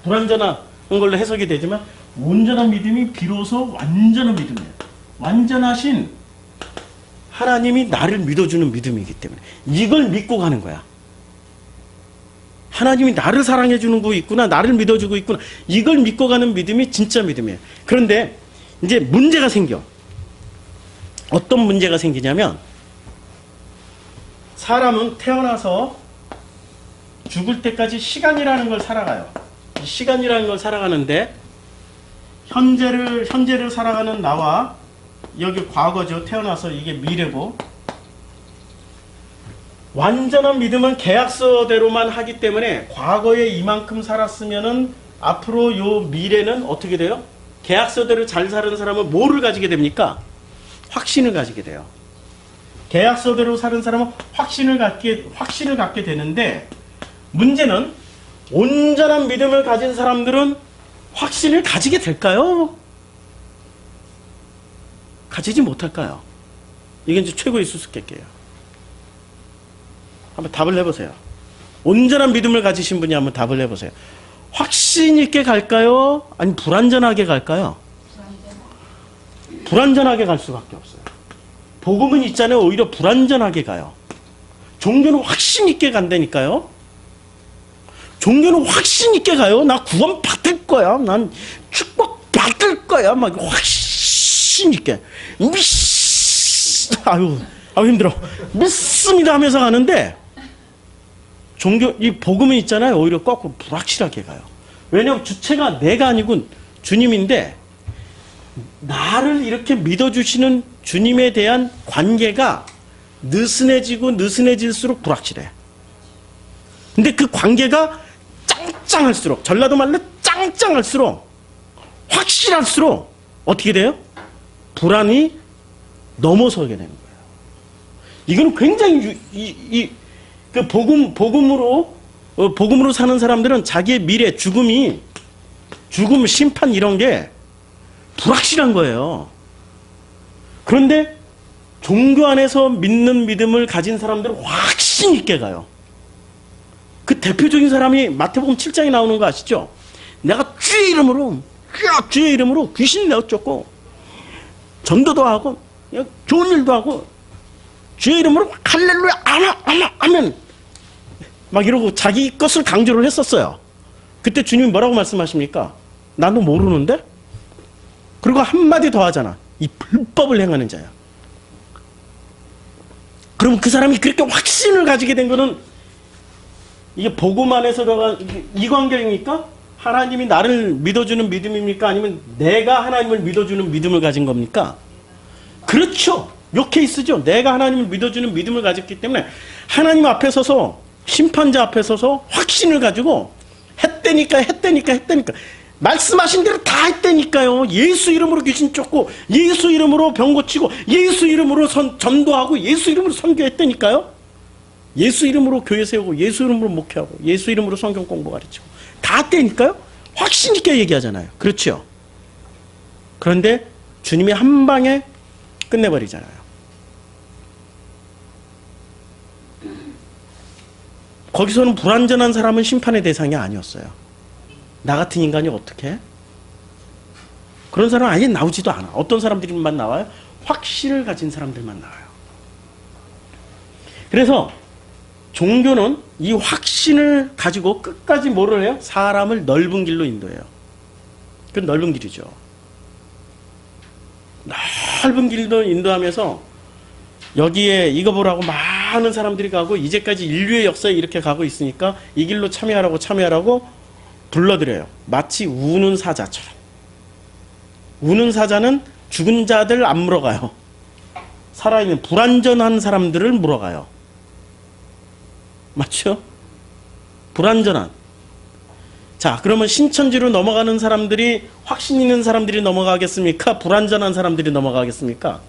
걸로 해석이 되지만 온전한 믿음이 비로소 완전한 믿음이에요. 완전하신 하나님이 나를 믿어주는 믿음이기 때문에 이걸 믿고 가는 거야. 하나님이 나를 사랑해 주는 거 있구나, 나를 믿어주고 있구나, 이걸 믿고 가는 믿음이 진짜 믿음이에요. 그런데 이제 문제가 생겨. 어떤 문제가 생기냐면, 사람은 태어나서 죽을 때까지 시간이라는 걸 살아가요. 시간이라는 걸 살아가는데, 현재를 살아가는 나와, 여기 과거죠. 태어나서 이게 미래고, 완전한 믿음은 계약서대로만 하기 때문에 과거에 이만큼 살았으면은 앞으로 요 미래는 어떻게 돼요? 계약서대로 잘 사는 사람은 뭐를 가지게 됩니까? 확신을 가지게 돼요. 계약서대로 사는 사람은 확신을 갖게 되는데, 문제는 온전한 믿음을 가진 사람들은 확신을 가지게 될까요? 가지지 못할까요? 이게 이제 최고의 수수께끼예요. 한번 답을 해보세요. 온전한 믿음을 가지신 분이 한번 답을 해보세요. 확신 있게 갈까요? 아니 불완전하게 갈까요? 불완전하게 갈 수밖에 없어요. 복음은 있잖아요. 오히려 불완전하게 가요. 종교는 확신 있게 간다니까요. 종교는 확신 있게 가요. 나 구원 받을 거야. 난 축복 받을 거야. 막 확신 있게. 아유 힘들어. 믿습니다 하면서 가는데, 이 복음은 있잖아요. 오히려 거꾸로 불확실하게 가요. 왜냐하면 주체가 내가 아니고 주님인데, 나를 이렇게 믿어주시는 주님에 대한 관계가 느슨해질수록 불확실해. 근데 그 관계가 짱짱할수록, 전라도 말로 짱짱할수록, 확실할수록 어떻게 돼요? 불안이 넘어서게 되는 거예요. 이거는 굉장히 그 복음으로 사는 사람들은 자기의 미래, 죽음, 심판 이런 게 불확실한 거예요. 그런데 종교 안에서 믿는 믿음을 가진 사람들은 확신 있게 가요. 그 대표적인 사람이 마태복음 7장에 나오는 거 아시죠? 내가 주의 이름으로 귀신 내어쫓고 전도도 하고 좋은 일도 하고 주의 이름으로 할렐루야 아멘 막 이러고 자기 것을 강조를 했었어요. 그때 주님이 뭐라고 말씀하십니까? 나도 모르는데? 그리고 한마디 더 하잖아. 이 불법을 행하는 자야. 그럼 그 사람이 그렇게 확신을 가지게 된 거는 이게 복음 안에서 들어간 이관계입니까? 하나님이 나를 믿어주는 믿음입니까? 아니면 내가 하나님을 믿어주는 믿음을 가진 겁니까? 그렇죠. 요 케이스죠. 내가 하나님을 믿어주는 믿음을 가졌기 때문에 하나님 앞에 서서, 심판자 앞에 서서 확신을 가지고 했다니까 말씀하신 대로 다 했다니까요. 예수 이름으로 귀신 쫓고, 예수 이름으로 병 고치고, 예수 이름으로 전도하고, 예수 이름으로 선교했다니까요. 예수 이름으로 교회 세우고, 예수 이름으로 목회하고, 예수 이름으로 성경 공부 가르치고 다 했다니까요. 확신 있게 얘기하잖아요. 그렇죠. 그런데 주님이 한 방에 끝내버리잖아요. 거기서는 불완전한 사람은 심판의 대상이 아니었어요. 나 같은 인간이 어떻게 해? 그런 사람은 아예 나오지도 않아. 어떤 사람들만 나와요? 확신을 가진 사람들만 나와요. 그래서 종교는 이 확신을 가지고 끝까지 뭐를 해요? 사람을 넓은 길로 인도해요. 그건 넓은 길이죠. 넓은 길로 인도하면서 여기에 이거 보라고 많은 사람들이 가고, 이제까지 인류의 역사에 이렇게 가고 있으니까 이 길로 참여하라고 불러들여요. 마치 우는 사자처럼. 우는 사자는 죽은 자들 안 물어가요. 살아있는 불완전한 사람들을 물어가요. 맞죠? 불완전한. 자, 그러면 신천지로 넘어가는 사람들이, 확신 있는 사람들이 넘어가겠습니까? 불완전한 사람들이 넘어가겠습니까?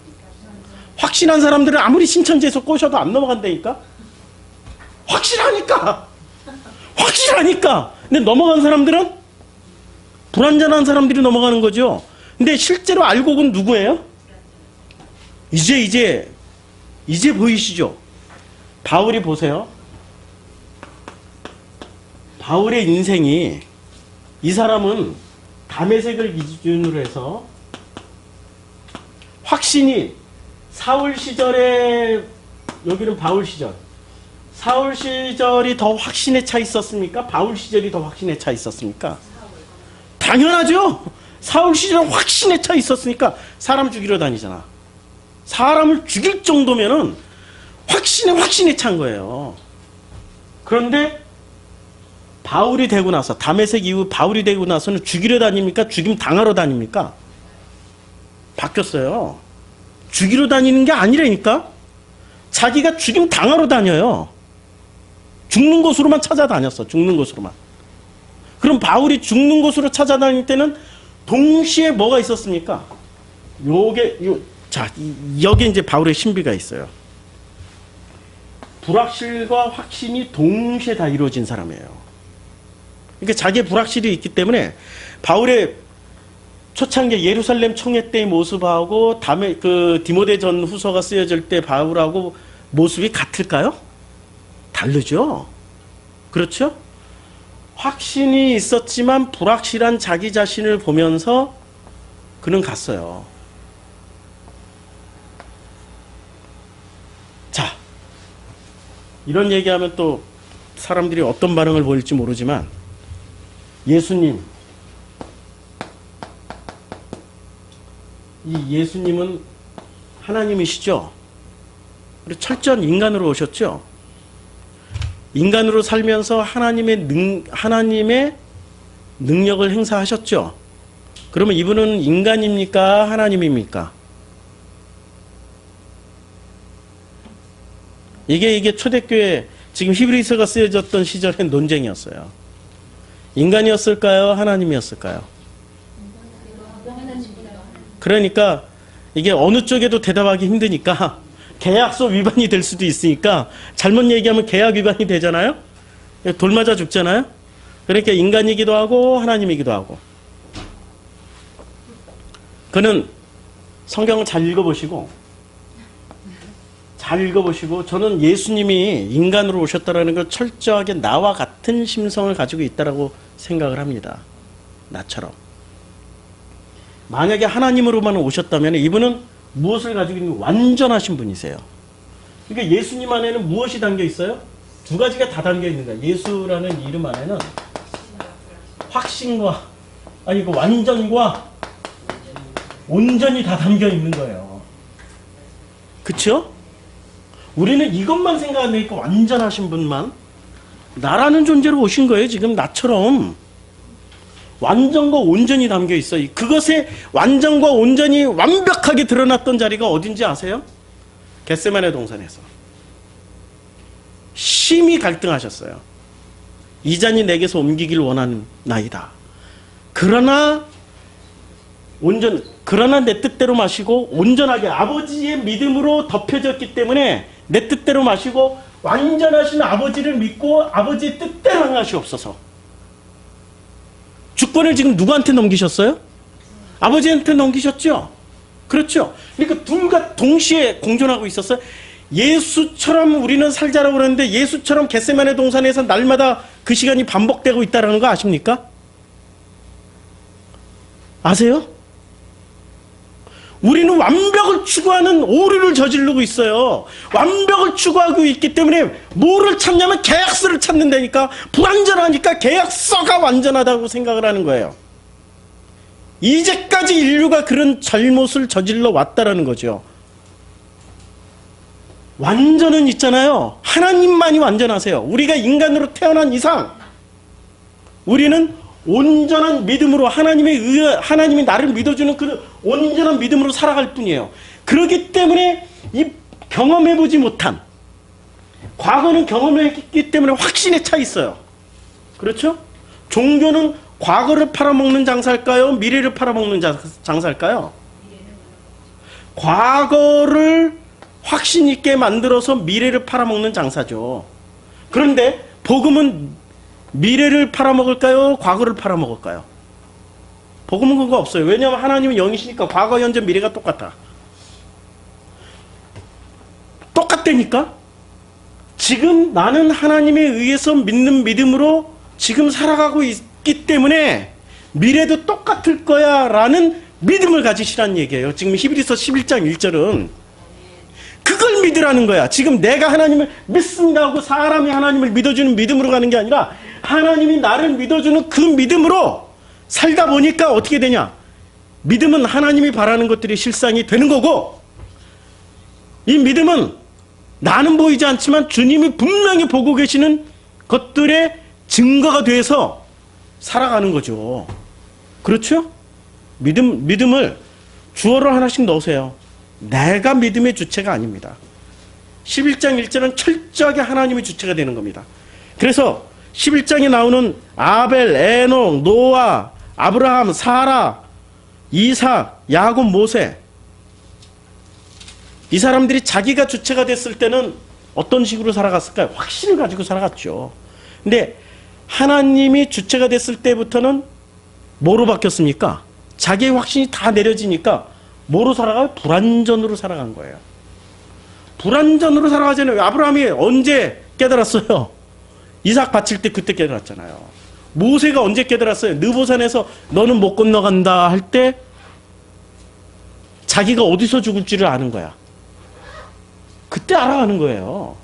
확신한 사람들은 아무리 신천지에서 꼬셔도 안 넘어간다니까? 확실하니까! 근데 넘어간 사람들은 불완전한 사람들이 넘어가는 거죠. 근데 실제로 알곡은 누구예요? 이제 보이시죠? 바울이 보세요. 바울의 인생이, 이 사람은 다메섹을 기준으로 해서 확신이 사울 시절에, 여기는 바울 시절, 사울 시절이 더 확신에 차 있었습니까? 바울 시절이 더 확신에 차 있었습니까? 당연하죠. 사울 시절은 확신에 차 있었으니까. 사람 죽이러 다니잖아. 사람을 죽일 정도면은 확신에 찬 거예요. 그런데 바울이 되고 나서, 다메섹 이후 바울이 되고 나서는 죽이러 다닙니까? 죽임 당하러 다닙니까? 바뀌었어요. 죽이러 다니는 게 아니라니까? 자기가 죽임 당하러 다녀요. 죽는 곳으로만 찾아다녔어. 죽는 곳으로만. 그럼 바울이 죽는 곳으로 찾아다닐 때는 동시에 뭐가 있었습니까? 여기 이제 바울의 신비가 있어요. 불확실과 확신이 동시에 다 이루어진 사람이에요. 그러니까 자기의 불확실이 있기 때문에 바울의 초창기 예루살렘 총회 때의 모습하고 다음에 디모데 전 후서가 쓰여질 때 바울하고 모습이 같을까요? 다르죠. 그렇죠? 확신이 있었지만 불확실한 자기 자신을 보면서 그는 갔어요. 자, 이런 얘기하면 또 사람들이 어떤 반응을 보일지 모르지만, 예수님, 이 예수님은 하나님이시죠? 그리고 철저한 인간으로 오셨죠? 인간으로 살면서 하나님의 능력을 행사하셨죠? 그러면 이분은 인간입니까? 하나님입니까? 이게 초대교회, 지금 히브리서가 쓰여졌던 시절의 논쟁이었어요. 인간이었을까요? 하나님이었을까요? 그러니까 이게 어느 쪽에도 대답하기 힘드니까 계약서 위반이 될 수도 있으니까 잘못 얘기하면 계약 위반이 되잖아요. 돌맞아 죽잖아요. 그러니까 인간이기도 하고 하나님이기도 하고. 그는 성경을 잘 읽어보시고 저는 예수님이 인간으로 오셨다는 걸 철저하게 나와 같은 심성을 가지고 있다고 생각을 합니다. 나처럼. 만약에 하나님으로만 오셨다면 이분은 무엇을 가지고 있는 완전하신 분이세요. 그러니까 예수님 안에는 무엇이 담겨 있어요? 두 가지가 다 담겨 있는 거예요. 예수라는 이름 안에는 확신과, 완전과 온전히 다 담겨 있는 거예요. 그쵸? 우리는 이것만 생각하니까 완전하신 분만, 나라는 존재로 오신 거예요. 지금 나처럼. 완전과 온전히 담겨 있어요. 그것의 완전과 온전히 완벽하게 드러났던 자리가 어딘지 아세요? 겟세마네 동산에서. 심히 갈등하셨어요. 이 잔이 내게서 옮기길 원하는 나이다. 그러나 내 뜻대로 마시고 온전하게 아버지의 믿음으로 덮여졌기 때문에 내 뜻대로 마시고 완전하신 아버지를 믿고 아버지의 뜻대로 행하시옵소서. 주권을 지금 누구한테 넘기셨어요? 아버지한테 넘기셨죠? 그렇죠? 그러니까 둘과 동시에 공존하고 있었어요. 예수처럼 우리는 살자라고 그러는데 예수처럼 겟세마네 동산에서 날마다 그 시간이 반복되고 있다는 거 아십니까? 아세요? 우리는 완벽을 추구하는 오류를 저지르고 있어요. 완벽을 추구하고 있기 때문에 뭐를 찾냐면 계약서를 찾는다니까. 불완전하니까 계약서가 완전하다고 생각을 하는 거예요. 이제까지 인류가 그런 잘못을 저질러 왔다라는 거죠. 완전은 있잖아요. 하나님만이 완전하세요. 우리가 인간으로 태어난 이상 우리는 온전한 믿음으로 하나님이 나를 믿어주는 그 온전한 믿음으로 살아갈 뿐이에요. 그렇기 때문에 이 경험해보지 못한, 과거는 경험했기 때문에 확신에 차 있어요. 그렇죠? 종교는 과거를 팔아먹는 장사일까요? 미래를 팔아먹는 장사일까요? 과거를 확신 있게 만들어서 미래를 팔아먹는 장사죠. 그런데 복음은 미래를 팔아먹을까요? 과거를 팔아먹을까요? 복음은 그거 없어요. 왜냐하면 하나님은 영이시니까 과거, 현재, 미래가 똑같아. 똑같다니까? 지금 나는 하나님에 의해서 믿는 믿음으로 지금 살아가고 있기 때문에 미래도 똑같을 거야 라는 믿음을 가지시라는 얘기예요. 지금 히브리서 11장 1절은 그걸 믿으라는 거야. 지금 내가 하나님을 믿습니다 하고 사람이 하나님을 믿어주는 믿음으로 가는 게 아니라 하나님이 나를 믿어주는 그 믿음으로 살다 보니까 어떻게 되냐? 믿음은 하나님이 바라는 것들이 실상이 되는 거고, 이 믿음은 나는 보이지 않지만 주님이 분명히 보고 계시는 것들의 증거가 돼서 살아가는 거죠. 그렇죠? 믿음을 주어를 하나씩 넣으세요. 내가 믿음의 주체가 아닙니다. 11장 1절은 철저하게 하나님의 주체가 되는 겁니다. 그래서 11장에 나오는 아벨, 에녹, 노아, 아브라함, 사라, 이삭, 야곱, 모세, 이 사람들이 자기가 주체가 됐을 때는 어떤 식으로 살아갔을까요? 확신을 가지고 살아갔죠. 근데 하나님이 주체가 됐을 때부터는 뭐로 바뀌었습니까? 자기의 확신이 다 내려지니까 뭐로 살아가요? 불완전으로 살아간 거예요. 불완전으로 살아가잖아요. 아브라함이 언제 깨달았어요? 이삭 바칠 때 그때 깨달았잖아요. 모세가 언제 깨달았어요? 느보산에서 너는 못 건너간다 할 때 자기가 어디서 죽을지를 아는 거야. 그때 알아가는 거예요.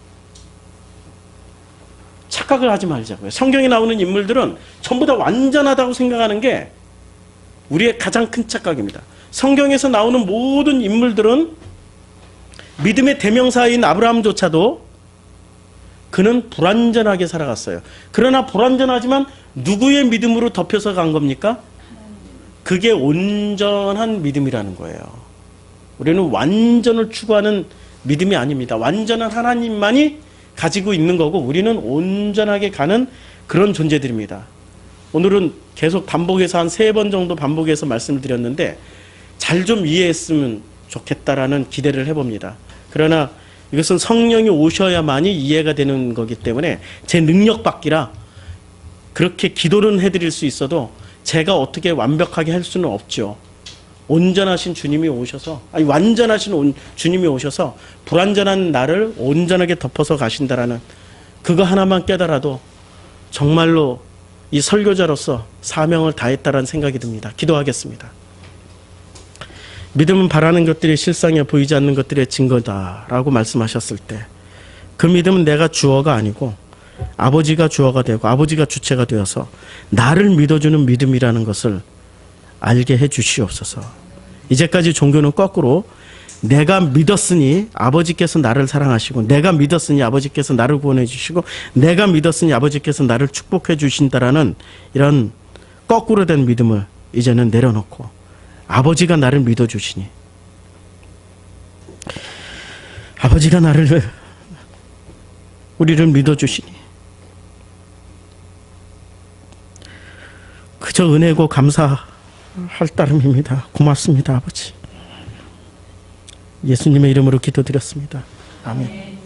착각을 하지 말자고요. 성경에 나오는 인물들은 전부 다 완전하다고 생각하는 게 우리의 가장 큰 착각입니다. 성경에서 나오는 모든 인물들은 믿음의 대명사인 아브라함조차도 그는 불완전하게 살아갔어요. 그러나 불완전하지만 누구의 믿음으로 덮여서 간 겁니까? 그게 온전한 믿음이라는 거예요. 우리는 완전을 추구하는 믿음이 아닙니다. 완전한 하나님만이 가지고 있는 거고 우리는 온전하게 가는 그런 존재들입니다. 오늘은 계속 반복해서 한 3번 정도 반복해서 말씀을 드렸는데 잘 좀 이해했으면 좋겠다라는 기대를 해봅니다. 그러나 이것은 성령이 오셔야만이 이해가 되는 거기 때문에 제 능력 밖이라 그렇게 기도는 해드릴 수 있어도 제가 어떻게 완벽하게 할 수는 없죠. 온전하신 주님이 오셔서, 완전하신 주님이 오셔서 불완전한 나를 온전하게 덮어서 가신다라는 그거 하나만 깨달아도 정말로 이 설교자로서 사명을 다했다라는 생각이 듭니다. 기도하겠습니다. 믿음은 바라는 것들이 실상에 보이지 않는 것들의 증거다라고 말씀하셨을 때 그 믿음은 내가 주어가 아니고 아버지가 주어가 되고 아버지가 주체가 되어서 나를 믿어주는 믿음이라는 것을 알게 해 주시옵소서. 이제까지 종교는 거꾸로 내가 믿었으니 아버지께서 나를 사랑하시고 내가 믿었으니 아버지께서 나를 구원해 주시고 내가 믿었으니 아버지께서 나를 축복해 주신다라는 이런 거꾸로 된 믿음을 이제는 내려놓고 아버지가 나를 믿어주시니 아버지가 우리를 믿어주시니 그저 은혜고 감사할 따름입니다. 고맙습니다, 아버지. 예수님의 이름으로 기도드렸습니다. 아멘.